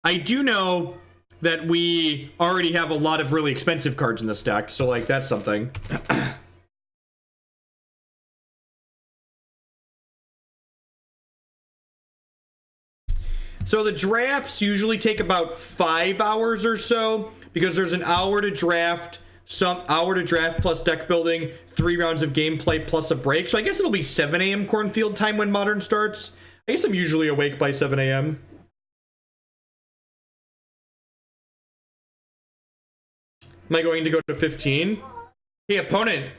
I do know that we already have a lot of really expensive cards in this deck, so, like, that's something. So the drafts usually take about 5 hours or so, because there's an hour to draft, some hour to draft plus deck building, 3 rounds of gameplay plus a break. So I guess it'll be 7 a.m. Cornfield time when Modern starts. I guess I'm usually awake by 7 a.m. Am I going to go to 15? Hey opponent,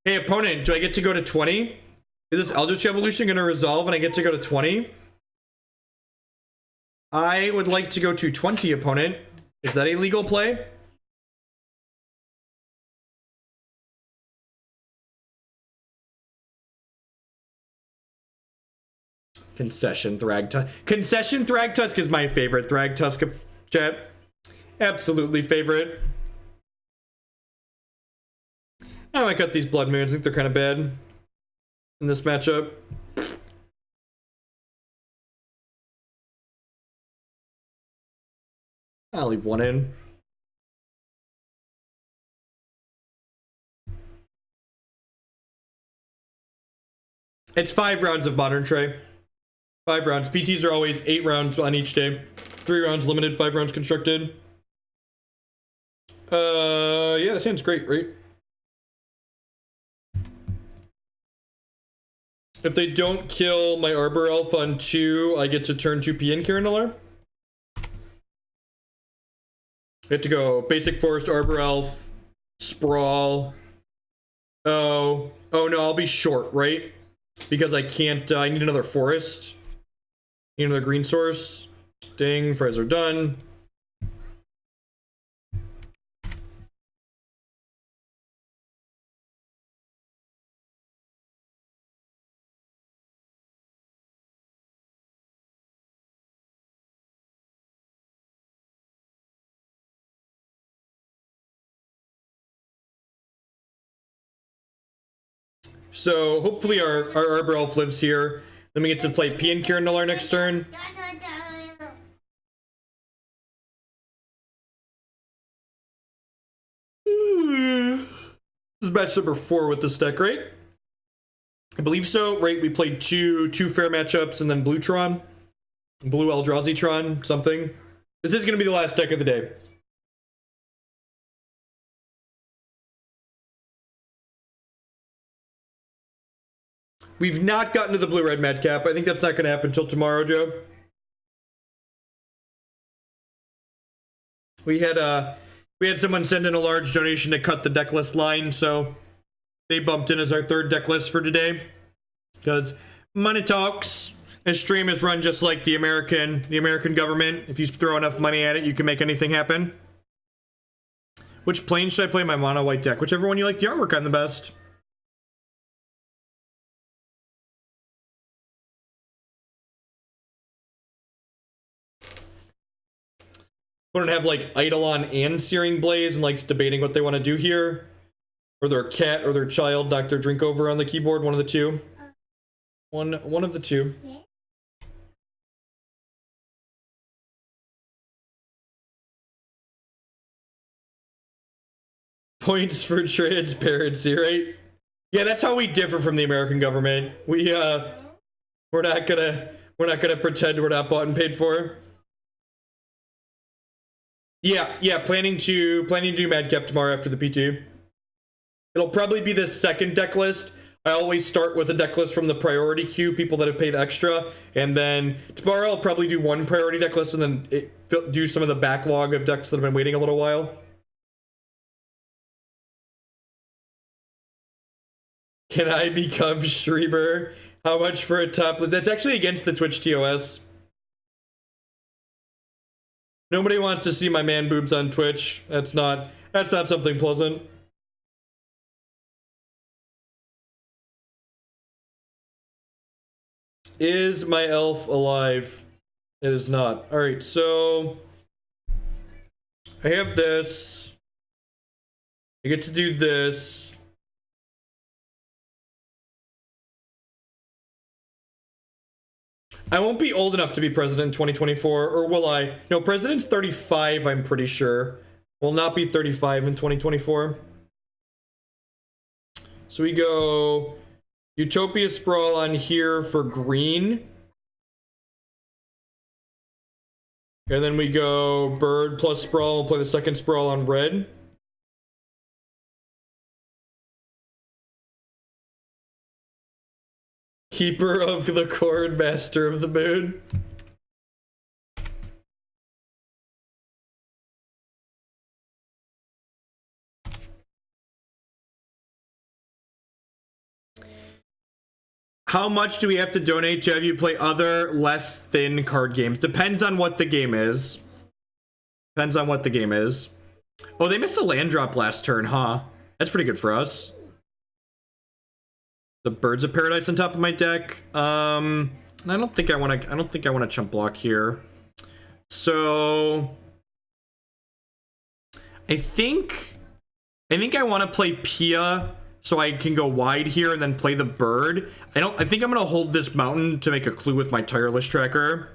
do I get to go to 20? Is this Eldritch Evolution going to resolve and I get to go to 20? I would like to go to 20, opponent. Is that a legal play? Concession Thragtusk. Concession Thragtusk is my favorite Thragtusk, chat. Absolutely favorite. I might cut these Blood Moons. I think they're kind of bad in this matchup. I'll leave 1 in. It's 5 rounds of Modern, Trey. 5 rounds. PTs are always 8 rounds on each day. 3 rounds limited, 5 rounds constructed. Yeah, that sounds great, right? If they don't kill my Arbor Elf on 2, I get to turn 2 Pia and Kiran Nalaar. I get to go Basic Forest, Arbor Elf, Sprawl. Oh no, I'll be short, right? Because I can't, I need another forest. Need another green source. Ding, fries are done. So hopefully our Arbor Elf lives here. Then we get to play Pia and Kiran Nalaar next turn. This is match number 4 with this deck, right? I believe so, right? We played two fair matchups and then Blue Tron. Blue Eldrazi Tron, something. This is going to be the last deck of the day. We've not gotten to the blue-red madcap. I think that's not going to happen until tomorrow, Joe. We had someone send in a large donation to cut the deck list line, so they bumped in as our third deck list for today. Because money talks. This stream is run just like the American government. If you throw enough money at it, you can make anything happen. Which plane should I play my mono white deck? Whichever one you like the artwork on the best. Wouldn't have like Eidolon and Searing Blaze and like debating what they want to do here. Or their cat or their child, Dr. Drinkover on the keyboard, one of the two. One of the two. Points for transparency, right? Yeah, that's how we differ from the American government. We're not gonna pretend we're not bought and paid for. Yeah, planning to do madcap tomorrow after the PT. It'll probably be the second deck list. I always start with a deck list from the priority queue, people that have paid extra, and then tomorrow I'll probably do one priority deck list and then do some of the backlog of decks that have been waiting a little while. Can I become streamer? How much for a top list? That's actually against the Twitch TOS. Nobody wants to see my man boobs on Twitch. That's not something pleasant. Is my elf alive? It is not. All right, so I have this. I get to do this. I won't be old enough to be president in 2024, or will I? No, president's 35, I'm pretty sure. Will not be 35 in 2024. So we go Utopia Sprawl on here for green. And then we go Bird plus Sprawl. We'll play the second Sprawl on red. Keeper of the Corn, Master of the Moon. How much do we have to donate to have you play other, less thin card games? Depends on what the game is. Depends on what the game is. Oh, they missed a land drop last turn, huh? That's pretty good for us. The Birds of Paradise on top of my deck. I don't think I want to chump block here. So I think I want to play Pia so I can go wide here and then play the bird. I think I'm going to hold this mountain to make a clue with my Tireless Tracker.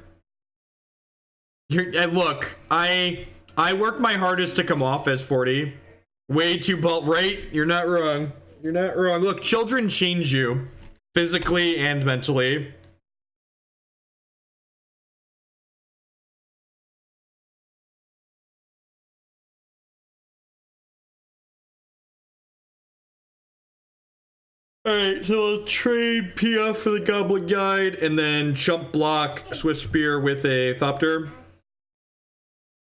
Look, I work my hardest to come off as 40. Way too bold, right? You're not wrong. You're not wrong. Look, children change you physically and mentally. Alright, so I'll trade Pia for the Goblin Guide and then chump block Swift Spear with a Thopter.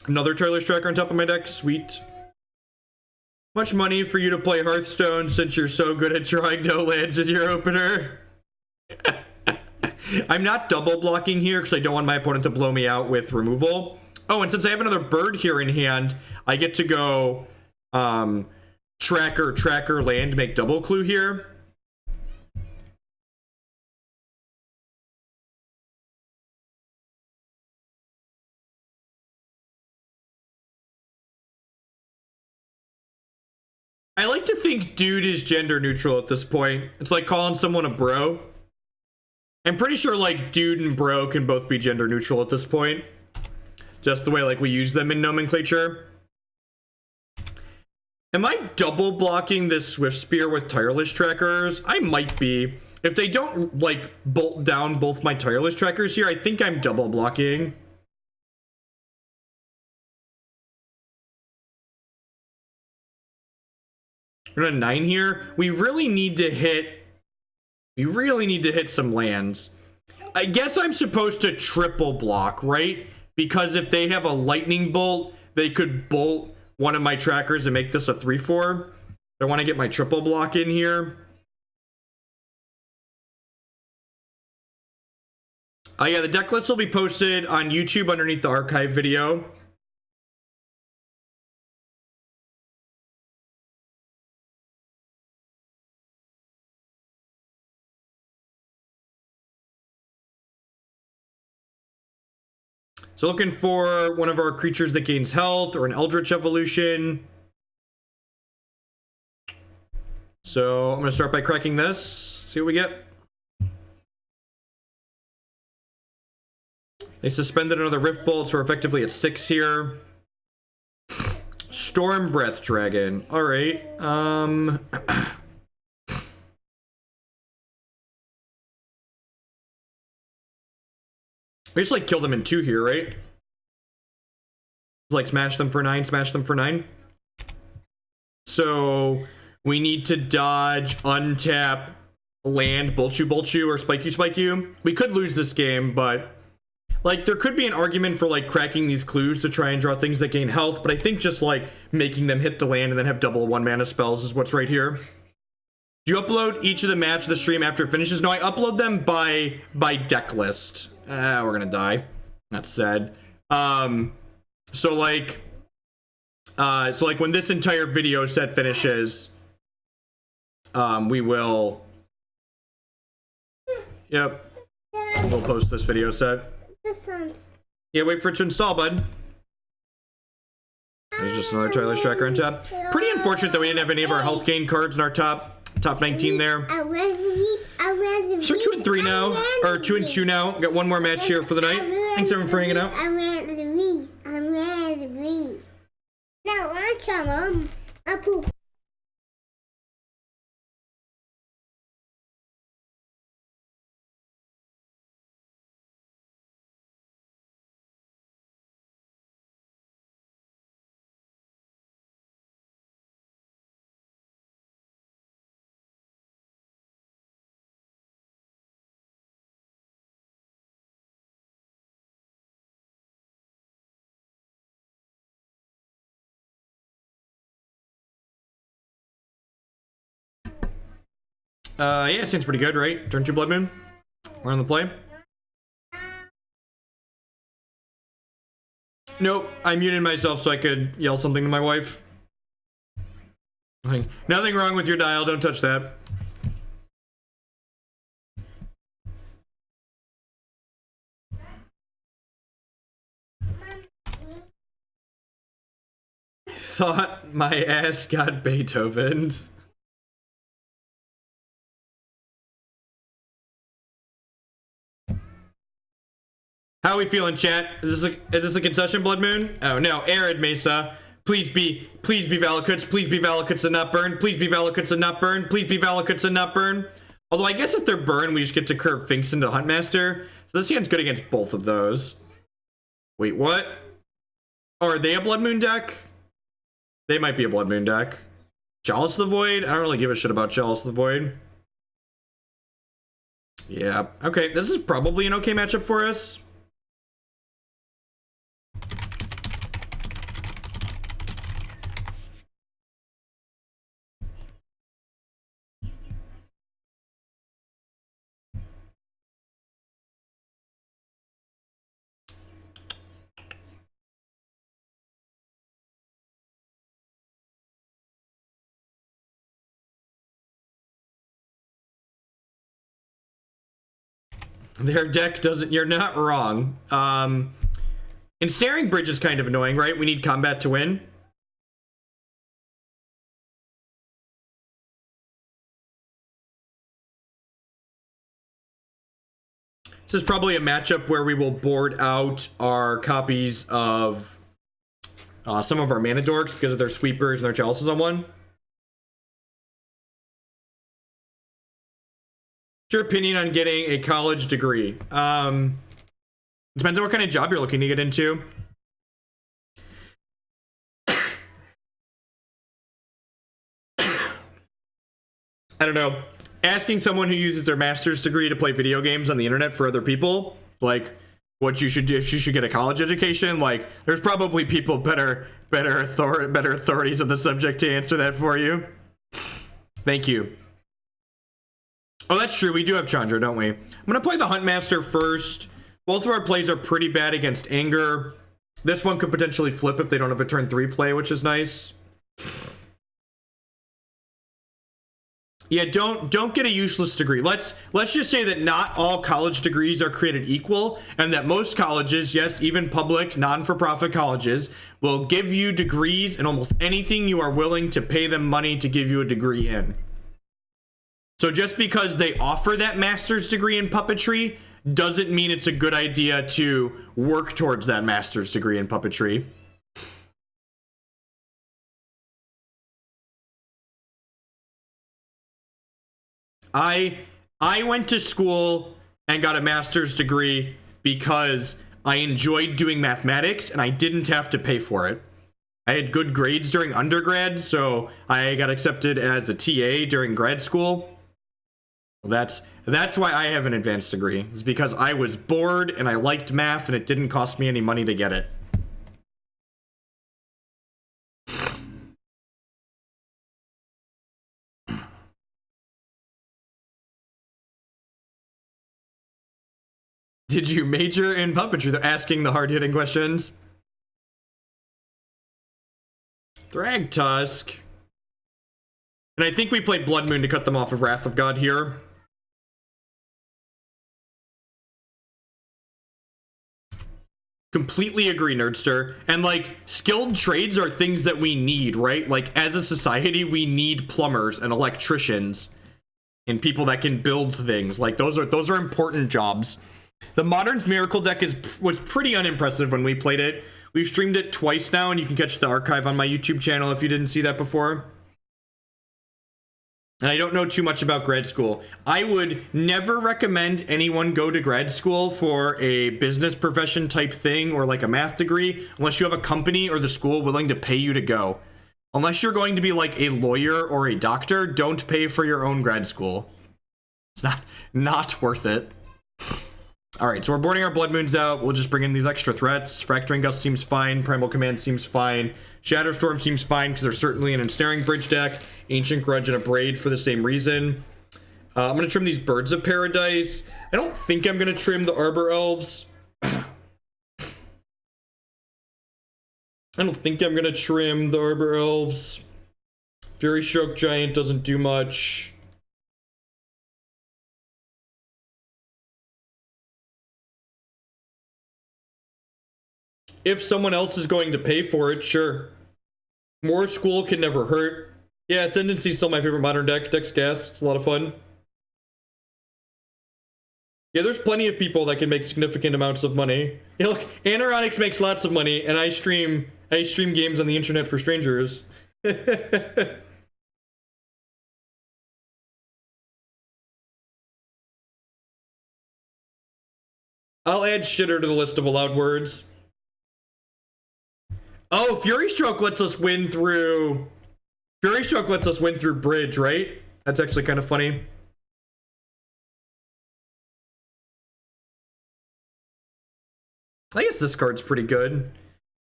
Another Tireless Tracker on top of my deck. Sweet. Much money for you to play Hearthstone since you're so good at drawing no lands in your opener. I'm not double blocking here because I don't want my opponent to blow me out with removal. Oh, and since I have another bird here in hand, I get to go tracker land, make double clue here. I like to think dude is gender neutral at this point. It's like calling someone a bro. I'm pretty sure like dude and bro can both be gender neutral at this point. Just the way like we use them in nomenclature. Am I double blocking this Swift Spear with Tireless Trackers? I might be. If they don't like bolt down both my Tireless Trackers here, I think I'm double blocking. We're on 9 here. We really need to hit some lands. I guess I'm supposed to triple block, right? Because if they have a lightning bolt, they could bolt one of my trackers and make this a 3/4. I want to get my triple block in here. Yeah, the deck list will be posted on YouTube underneath the archive video. So looking for one of our creatures that gains health or an Eldritch Evolution. So I'm going to start by cracking this. See what we get. They suspended another Rift Bolt, so we're effectively at 6 here. Stormbreath Dragon. All right. We just like kill them in 2 here, right? Like smash them for 9, smash them for 9. So we need to dodge, untap, land, bolt you, or spike you. We could lose this game, but like there could be an argument for like cracking these clues to try and draw things that gain health, but I think just like making them hit the land and then have double 1 mana spells is what's right here. Do you upload each of the match to the stream after it finishes? No, I upload them by deck list. We're gonna die. That's sad. So like when this entire video set finishes, we will. Yep. We'll post this video set. Yeah, wait for it to install, bud. There's just another Tireless Tracker on top. Pretty unfortunate that we didn't have any of our health gain cards in our top 19 there. So we're 2 and 3 now, or 2 and 2 now. Got one more match here for the night. Thanks everyone for hanging out. Now watch them. I poop. Yeah, seems pretty good, right? Turn 2 Blood Moon. We're on the play. Nope, I muted myself so I could yell something to my wife. Nothing wrong with your dial, don't touch that. Thought my ass got Beethovened. How are we feeling, chat? Is this a concession, Blood Moon? Oh no, Arid Mesa. Please be Valakuts. Please be Valakuts and not burn. Please be Valakuts and not burn. Please be Valakuts and not burn. Although I guess if they're burned, we just get to curve Finks into Huntmaster. So this hand's good against both of those. Wait, what? Oh, are they a Blood Moon deck? They might be a Blood Moon deck. Chalice of the Void? I don't really give a shit about Chalice of the Void. Yeah, okay, this is probably an okay matchup for us. Their deck doesn't, you're not wrong. Ensnaring Bridge is kind of annoying, right? We need combat to win. This is probably a matchup where we will board out our copies of some of our mana dorks because of their sweepers and their chalices on one. What's your opinion on getting a college degree? Depends on what kind of job you're looking to get into. I don't know, asking someone who uses their master's degree to play video games on the internet for other people, like what you should do if you should get a college education, like there's probably people better authorities on the subject to answer that for you. Thank you. Oh, that's true. We do have Chandra, don't we? I'm gonna play the Huntmaster first. Both of our plays are pretty bad against Anger. This one could potentially flip if they don't have a turn 3 play, which is nice. Yeah, don't get a useless degree. Let's just say that not all college degrees are created equal, and that most colleges, yes, even public, non-for-profit colleges, will give you degrees in almost anything you are willing to pay them money to give you a degree in. So just because they offer that master's degree in puppetry doesn't mean it's a good idea to work towards that master's degree in puppetry. I went to school and got a master's degree because I enjoyed doing mathematics and I didn't have to pay for it. I had good grades during undergrad, so I got accepted as a TA during grad school. That's why I have an advanced degree. It's because I was bored and I liked math and it didn't cost me any money to get it. Did you major in puppetry? They're asking the hard-hitting questions. Thragtusk. And I think we played Blood Moon to cut them off of Wrath of God here. Completely agree, Nerdster. And like, skilled trades are things that we need, right? Like, as a society, we need plumbers and electricians and people that can build things. Like, those are important jobs. The Modern's Miracle deck was pretty unimpressive when we played it. We've streamed it twice now, and you can catch the archive on my YouTube channel if you didn't see that before. And I don't know too much about grad school. I would never recommend anyone go to grad school for a business profession type thing or like a math degree unless you have a company or the school willing to pay you to go. Unless you're going to be like a lawyer or a doctor, don't pay for your own grad school. It's not worth it. All right, so we're boarding our Blood Moons out. We'll just bring in these extra threats. Fracturing Gust seems fine. Primal Command seems fine. Shatterstorm seems fine because there's certainly an Ensnaring Bridge deck. Ancient Grudge and a Braid for the same reason. I'm going to trim these Birds of Paradise. I don't think I'm going to trim the Arbor Elves. I don't think I'm going to trim the Arbor Elves. Furystoke Giant doesn't do much. If someone else is going to pay for it, sure. More School can never hurt. Yeah, Ascendancy is still my favorite modern deck. Deck's gas. It's a lot of fun. Yeah, there's plenty of people that can make significant amounts of money. Yeah, look, Anoronics makes lots of money, and I stream games on the internet for strangers. I'll add shitter to the list of allowed words. Oh, Furystoke lets us win through... Furystoke lets us win through Bridge, right? That's actually kind of funny. I guess this card's pretty good.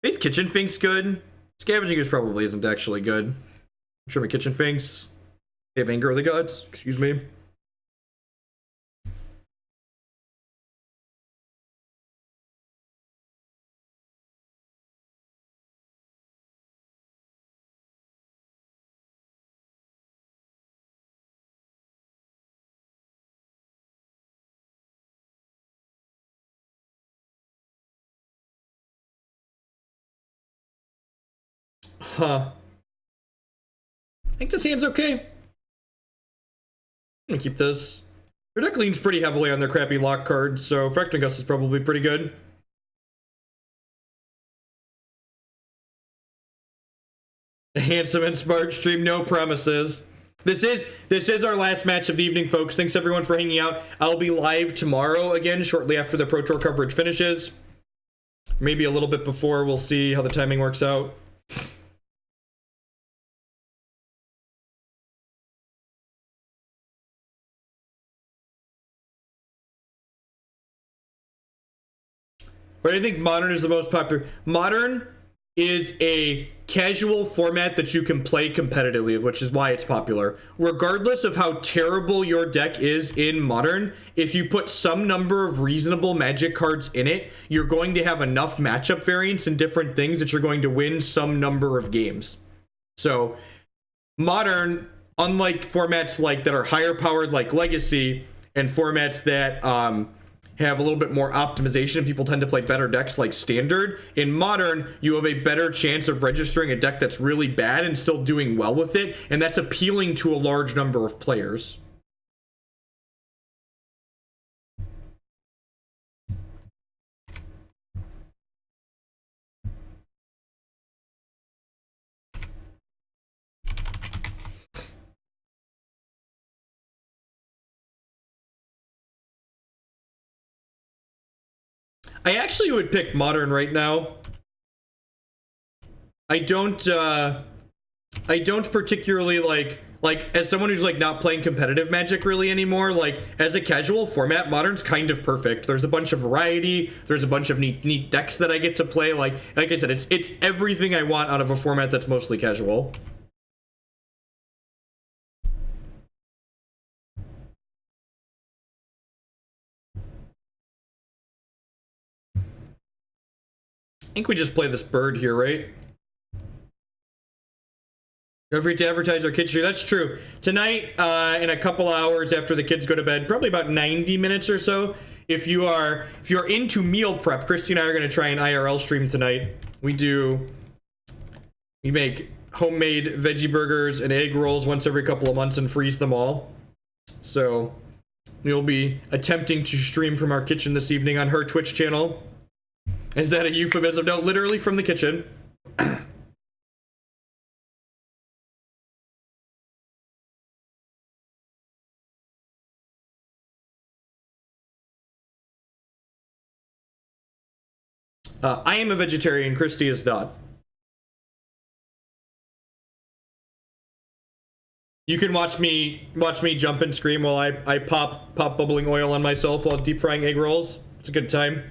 Base Kitchen Finks good. Scavenging Ooze probably isn't actually good. I'm sure my Kitchen Finks. They have Anger of the Gods. Excuse me. Huh. I think this hand's okay. I'm gonna keep this. Your deck leans pretty heavily on their crappy lock cards, so Fracturing Gust is probably pretty good. Handsome and smart stream, no promises. This is our last match of the evening, folks. Thanks everyone for hanging out. I'll be live tomorrow again, shortly after the Pro Tour coverage finishes. Maybe a little bit before. We'll see how the timing works out. Where I think Modern is the most popular. Modern is a casual format that you can play competitively, which is why it's popular. Regardless of how terrible your deck is in Modern, if you put some number of reasonable Magic cards in it, you're going to have enough matchup variance and different things that you're going to win some number of games. So Modern, unlike formats like that are higher powered like Legacy and formats that have a little bit more optimization, people tend to play better decks like Standard. In Modern, you have a better chance of registering a deck that's really bad and still doing well with it, and that's appealing to a large number of players. I actually would pick Modern right now. I don't particularly like as someone who's like not playing competitive Magic really anymore, like as a casual format, Modern's kind of perfect. There's a bunch of variety, there's a bunch of neat decks that I get to play. Like I said, it's everything I want out of a format that's mostly casual. I think we just play this bird here, right? Don't forget to advertise our kitchen. That's true. Tonight, in a couple hours after the kids go to bed, probably about 90 minutes or so. If you're into meal prep, Christy and I are going to try an IRL stream tonight. We make homemade veggie burgers and egg rolls once every couple of months and freeze them all. So we'll be attempting to stream from our kitchen this evening on her Twitch channel. Is that a euphemism? No, literally from the kitchen. I am a vegetarian. Christy is not. You can watch me jump and scream while I pop bubbling oil on myself while deep frying egg rolls. It's a good time.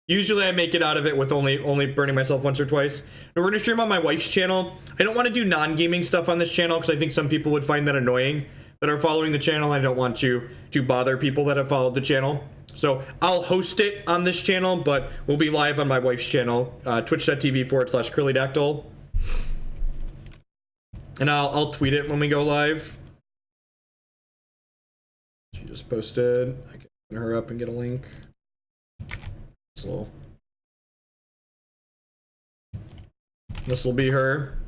Usually I make it out of it with only burning myself once or twice. We're gonna stream on my wife's channel. I don't want to do non-gaming stuff on this channel because I think some people would find that annoying that are following the channel. I don't want to bother people that have followed the channel. So I'll host it on this channel, but we'll be live on my wife's channel, twitch.tv/curlydactyl. And I'll tweet it when we go live. She just posted. I can open her up and get a link. So this will be her.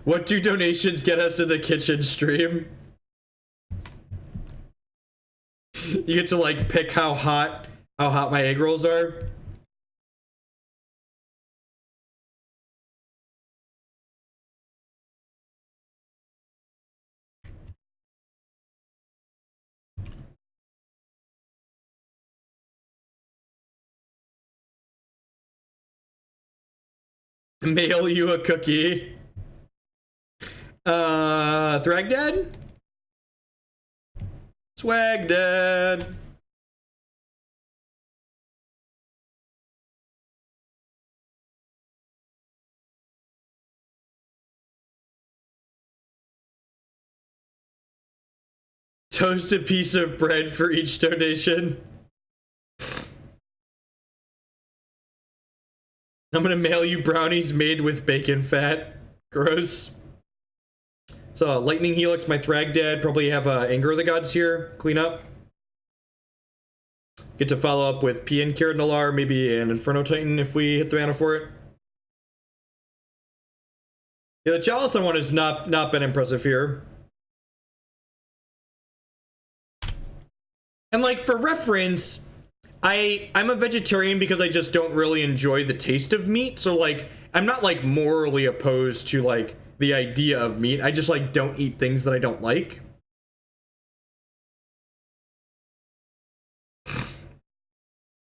What do donations get us in the kitchen stream? You get to like pick how hot my egg rolls are. Mail you a cookie. Thragdad? Swagdad. Toast a piece of bread for each donation. I'm gonna mail you brownies made with bacon fat. Gross. So, Lightning Helix, my Thragdad. Probably have Anger of the Gods here. Clean up. Get to follow up with Pia and Kiran Nalaar, maybe an Inferno Titan if we hit the mana for it. Yeah, the Chalice one has not been impressive here. And like, for reference, I'm a vegetarian because I just don't really enjoy the taste of meat. So like, I'm not like morally opposed to like the idea of meat. I just like don't eat things that I don't like.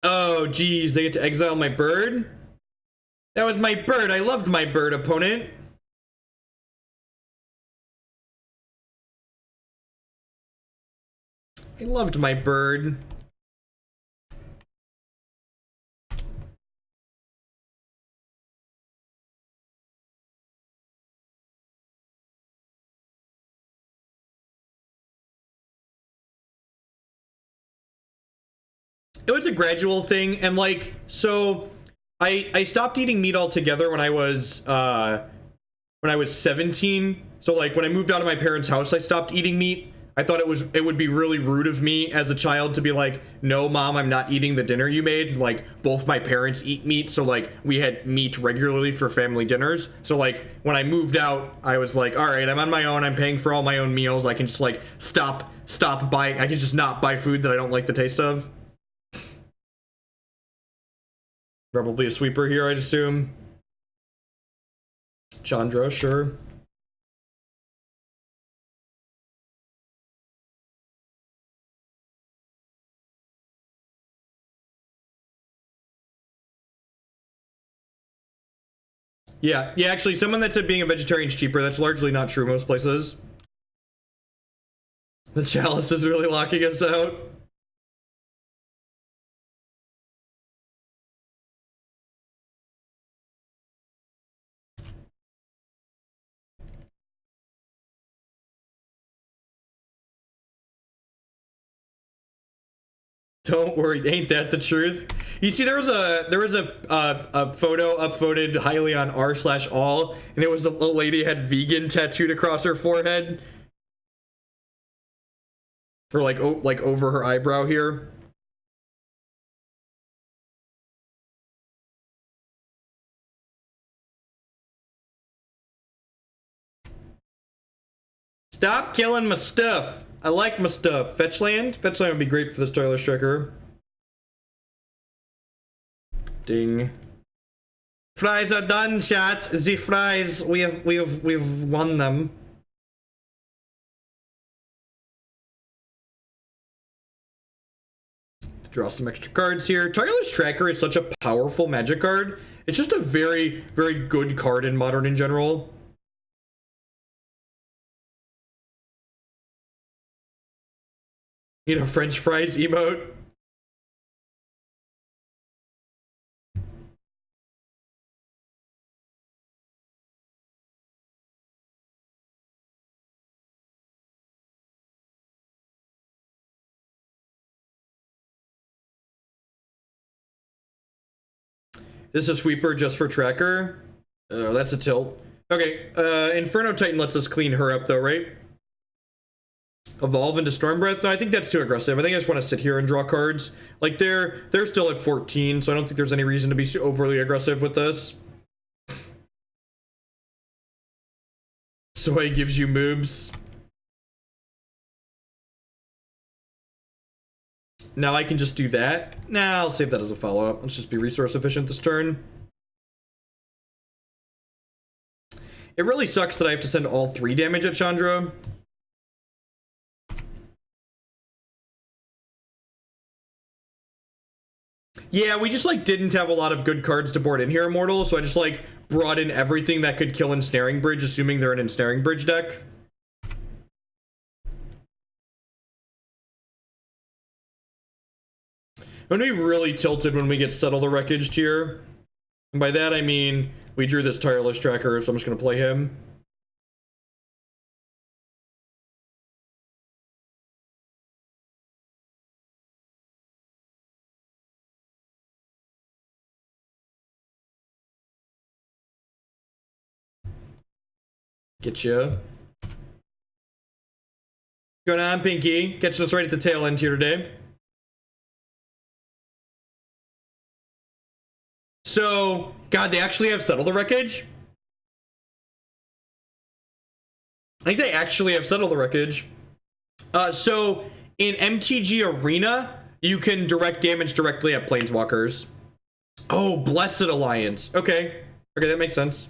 Oh geez, they get to exile my bird? That was my bird. I loved my bird, opponent. I loved my bird. it was a gradual thing, and like, so I stopped eating meat altogether when I was 17. So like when I moved out of my parents' house, I stopped eating meat. I thought it would be really rude of me as a child to be like, no mom, I'm not eating the dinner you made. Like both my parents eat meat, so like we had meat regularly for family dinners. So like when I moved out, I was like, all right, I'm on my own, I'm paying for all my own meals, I can just like stop buying, I can just not buy food that I don't like the taste of. Probably a sweeper here, I'd assume. Chandra, sure. Yeah, actually, someone that said being a vegetarian is cheaper, that's largely not true most places. The chalice is really locking us out. Don't worry, ain't that the truth? You see, there was a photo upvoted highly on r/all, and it was a lady had vegan tattooed across her forehead, or like over her eyebrow here. Stop killing my stuff. I like my stuff. Fetchland? Fetchland would be great for this Tireless Tracker. Ding. Fries are done, chat. The fries, we've won them. Draw some extra cards here. Tireless Tracker is such a powerful magic card. It's just a very, very good card in Modern in general. Need a French fries emote. This is a sweeper just for Tracker. Oh, that's a tilt. Okay, Inferno Titan lets us clean her up though, right? Evolve into Stormbreath? No, I think that's too aggressive. I think I just want to sit here and draw cards. Like, they're still at 14, so I don't think there's any reason to be overly aggressive with this. Soy gives you moobs. Now I can just do that. Nah, I'll save that as a follow-up. Let's just be resource efficient this turn. It really sucks that I have to send all 3 damage at Chandra. Yeah, we just like didn't have a lot of good cards to board in here, Immortal, so I just like brought in everything that could kill Ensnaring Bridge, assuming they're an Ensnaring Bridge deck. I'm gonna be really tilted when we get Settle the Wreckage here. And by that I mean, we drew this Tireless Tracker, so I'm just gonna play him. Get you. Going on, Pinky. Catching us right at the tail end here today. So, God, they actually have Settle the Wreckage? I think they actually have Settle the Wreckage. So, in MTG Arena, you can direct damage directly at Planeswalkers. Oh, Blessed Alliance. Okay. Okay, that makes sense.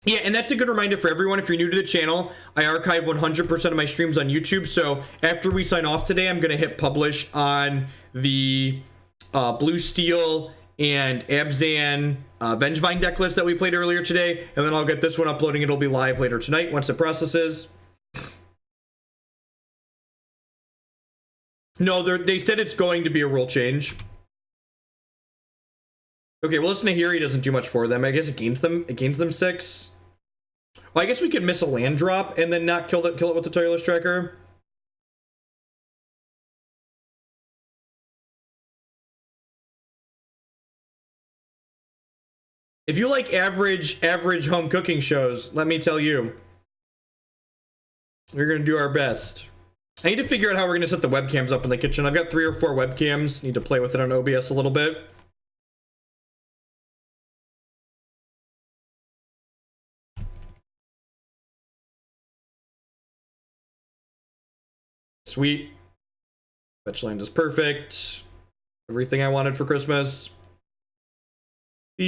Yeah, and that's a good reminder for everyone. If you're new to the channel, I archive 100% of my streams on YouTube. So after we sign off today, I'm going to hit publish on the Blue Steel and Abzan Vengevine deck list that we played earlier today. And then I'll get this one uploading. It'll be live later tonight once it processes. No, they said it's going to be a rule change. Okay, well, listen to here. He doesn't do much for them. I guess it gains them 6. Well, I guess we could miss a land drop and then not kill it with the Tireless Tracker. If you like average home cooking shows, let me tell you, we're gonna do our best. I need to figure out how we're gonna set the webcams up in the kitchen. I've got 3 or 4 webcams. Need to play with it on OBS a little bit. Sweet. Fetch land is perfect. Everything I wanted for Christmas. So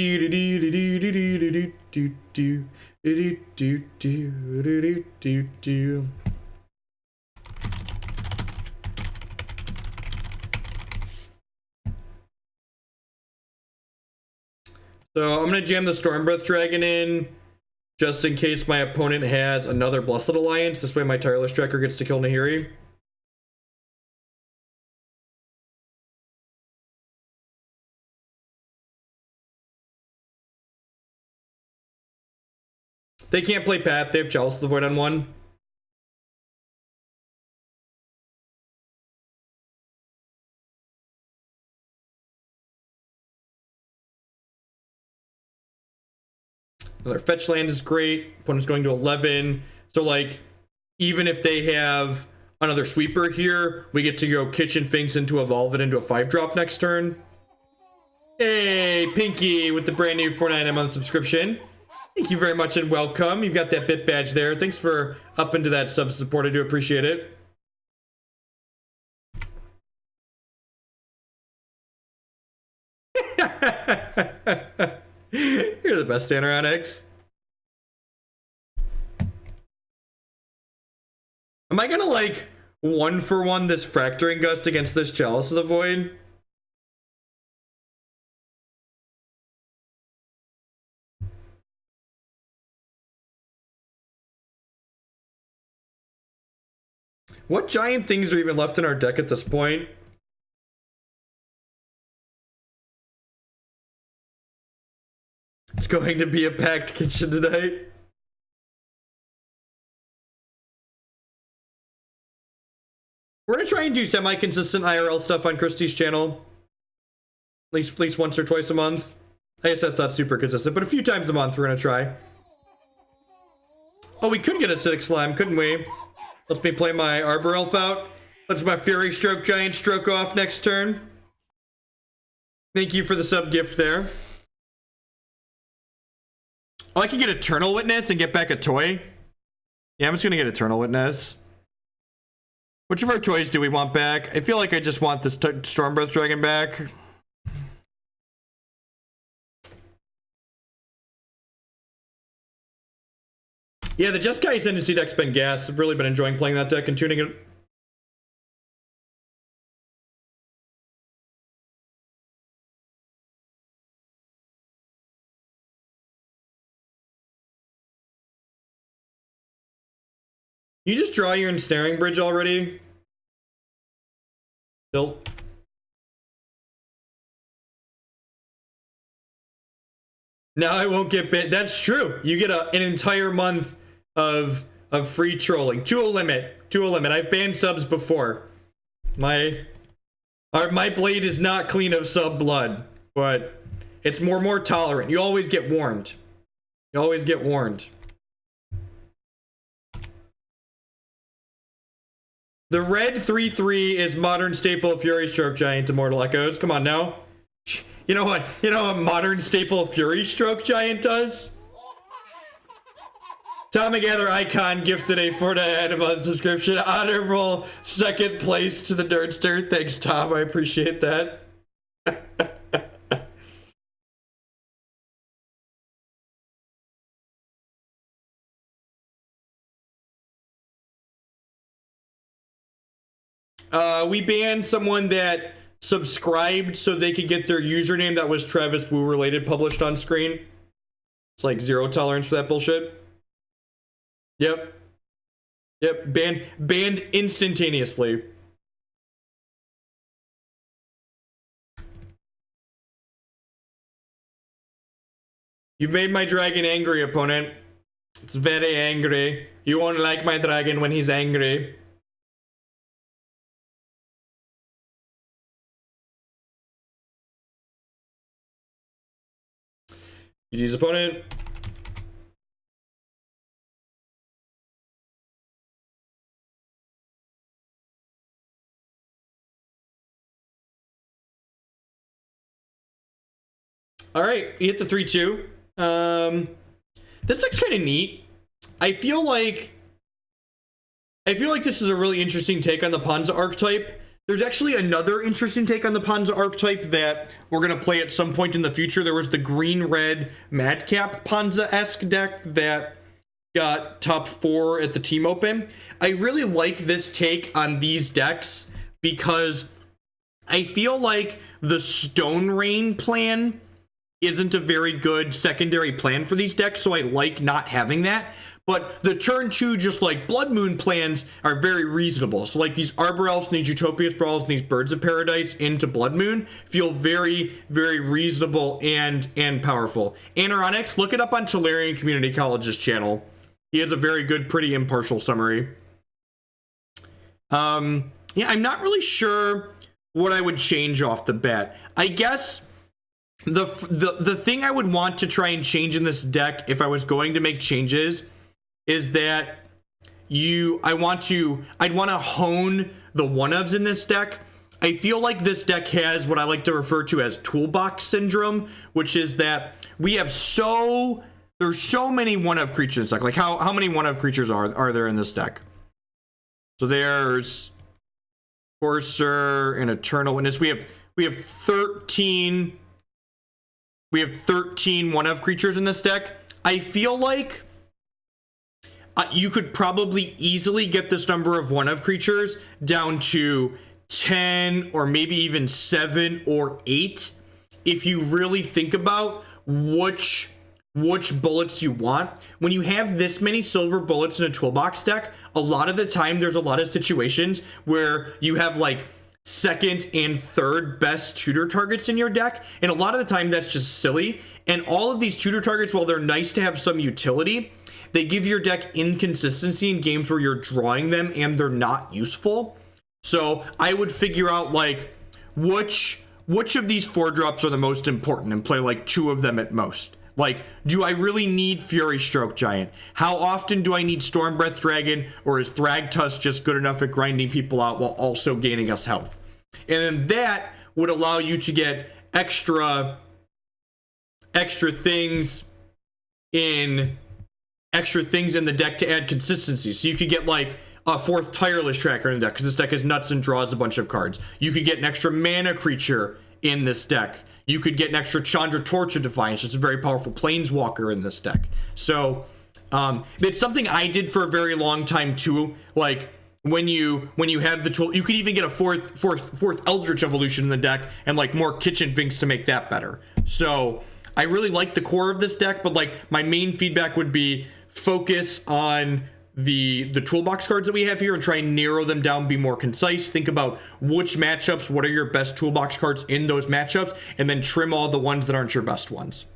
I'm gonna jam the Stormbreath Dragon in, just in case my opponent has another Blessed Alliance. This way my Tireless Tracker gets to kill Nahiri. They can't play Path, they have Chalice of the Void on 1. Another fetch land is great. Opponent's going to 11. So, like, even if they have another sweeper here, we get to go Kitchen Finks into evolve it into a 5-drop next turn. Hey, Pinky with the brand new $4.99 a month subscription. Thank you very much and welcome. You've got that bit badge there. Thanks for up into that sub support. I do appreciate it. You're the best stand around, X. Am I gonna like 1-for-1 this Fracturing Gust against this Chalice of the Void? What giant things are even left in our deck at this point? It's going to be a packed kitchen tonight. We're gonna try and do semi-consistent IRL stuff on Christie's channel. At least once or twice a month. I guess that's not super consistent, but a few times a month we're gonna try. Oh, we could get a Acidic Slime, couldn't we? Let's me play my Arbor Elf out. Let's my Furystoke Giant stroke off next turn. Thank you for the sub gift there. Oh, I can get Eternal Witness and get back a toy. Yeah, I'm just gonna get Eternal Witness. Which of our toys do we want back? I feel like I just want this Stormbreath Dragon back. Yeah, the Jeskai Ascendancy deck's been gas. I've really been enjoying playing that deck and tuning it. You just draw your Ensnaring Bridge already? Still. Now I won't get bit. That's true. You get an entire month of free trolling to a limit. I've banned subs before. My blade is not clean of sub blood, but it's more tolerant. You always get warned. You always get warned. The red 3/3 is modern staple of Furystoke Giant Immortal Echoes. Come on now. You know what? You know what modern staple Furystoke Giant does? Tommy Gather Icon gifted a $4.99 a month subscription. Honorable second place to the Nerdster. Thanks, Tom. I appreciate that. We banned someone that subscribed so they could get their username that was Travis Wu related published on screen. It's like 0 tolerance for that bullshit. Yep. Banned instantaneously. You've made my dragon angry, opponent. It's very angry. You won't like my dragon when he's angry. GG's opponent. All right, you hit the 3-2. This looks kind of neat. I feel like this is a really interesting take on the Ponza archetype. There's actually another interesting take on the Ponza archetype that we're going to play at some point in the future. There was the green-red Madcap Ponza-esque deck that got top 4 at the Team Open. I really like this take on these decks because I feel like the Stone Rain plan isn't a very good secondary plan for these decks, so I like not having that. But the turn 2, just like Blood Moon plans, are very reasonable. So like these Arbor Elves and these Utopia Sprawls and these Birds of Paradise into Blood Moon feel very, very reasonable and powerful. Anoronyx, look it up on Tolarian Community College's channel. He has a very good, pretty impartial summary. Yeah, I'm not really sure what I would change off the bat. I guess the thing I would want to try and change in this deck if I was going to make changes is that I'd want to hone the one-ofs in this deck. I feel like this deck has what I like to refer to as toolbox syndrome, which is that we have there's so many one-of creatures in this deck. Like how many one-of creatures are there in this deck? So there's Courser and Eternal Witness. We have 13 one-of creatures in this deck. I feel like you could probably easily get this number of one-of creatures down to 10 or maybe even 7 or 8 if you really think about which bullets you want. When you have this many silver bullets in a toolbox deck, a lot of the time there's a lot of situations where you have like second and third best tutor targets in your deck, and a lot of the time that's just silly. And all of these tutor targets, while they're nice to have some utility, they give your deck inconsistency in games where you're drawing them and they're not useful. So I would figure out like which of these 4-drops are the most important and play like 2 of them at most. Like, do I really need Furystoke Giant? How often do I need Stormbreath Dragon, or is Thragtusk just good enough at grinding people out while also gaining us health? And then that would allow you to get extra things in the deck to add consistency. So you could get like a 4th Tireless Tracker in the deck because this deck is nuts and draws a bunch of cards. You could get an extra mana creature in this deck. You could get an extra Chandra Torch of Defiance. It's a very powerful Planeswalker in this deck. So it's something I did for a very long time too. Like when you have the tool, you could even get a fourth Eldritch Evolution in the deck and like more Kitchen Finks to make that better. So I really like the core of this deck, but like my main feedback would be focus on the toolbox cards that we have here and try and narrow them down, be more concise. Think about which matchups, what are your best toolbox cards in those matchups, and then trim all the ones that aren't your best ones.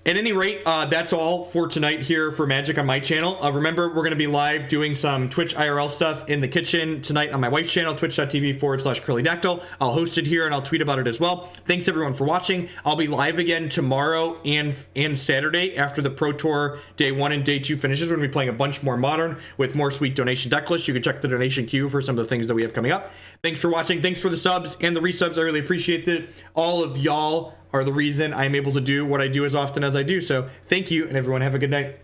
At any rate, that's all for tonight here for Magic on my channel. Remember, we're going to be live doing some Twitch IRL stuff in the kitchen tonight on my wife's channel, twitch.tv/curlydactyl. I'll host it here and I'll tweet about it as well. Thanks everyone for watching. I'll be live again tomorrow and Saturday after the Pro Tour Day 1 and Day 2 finishes. We're going to be playing a bunch more Modern with more sweet donation deck lists. You can check the donation queue for some of the things that we have coming up. Thanks for watching. Thanks for the subs and the resubs. I really appreciate it. All of y'all are the reason I'm able to do what I do as often as I do. So thank you, and everyone have a good night.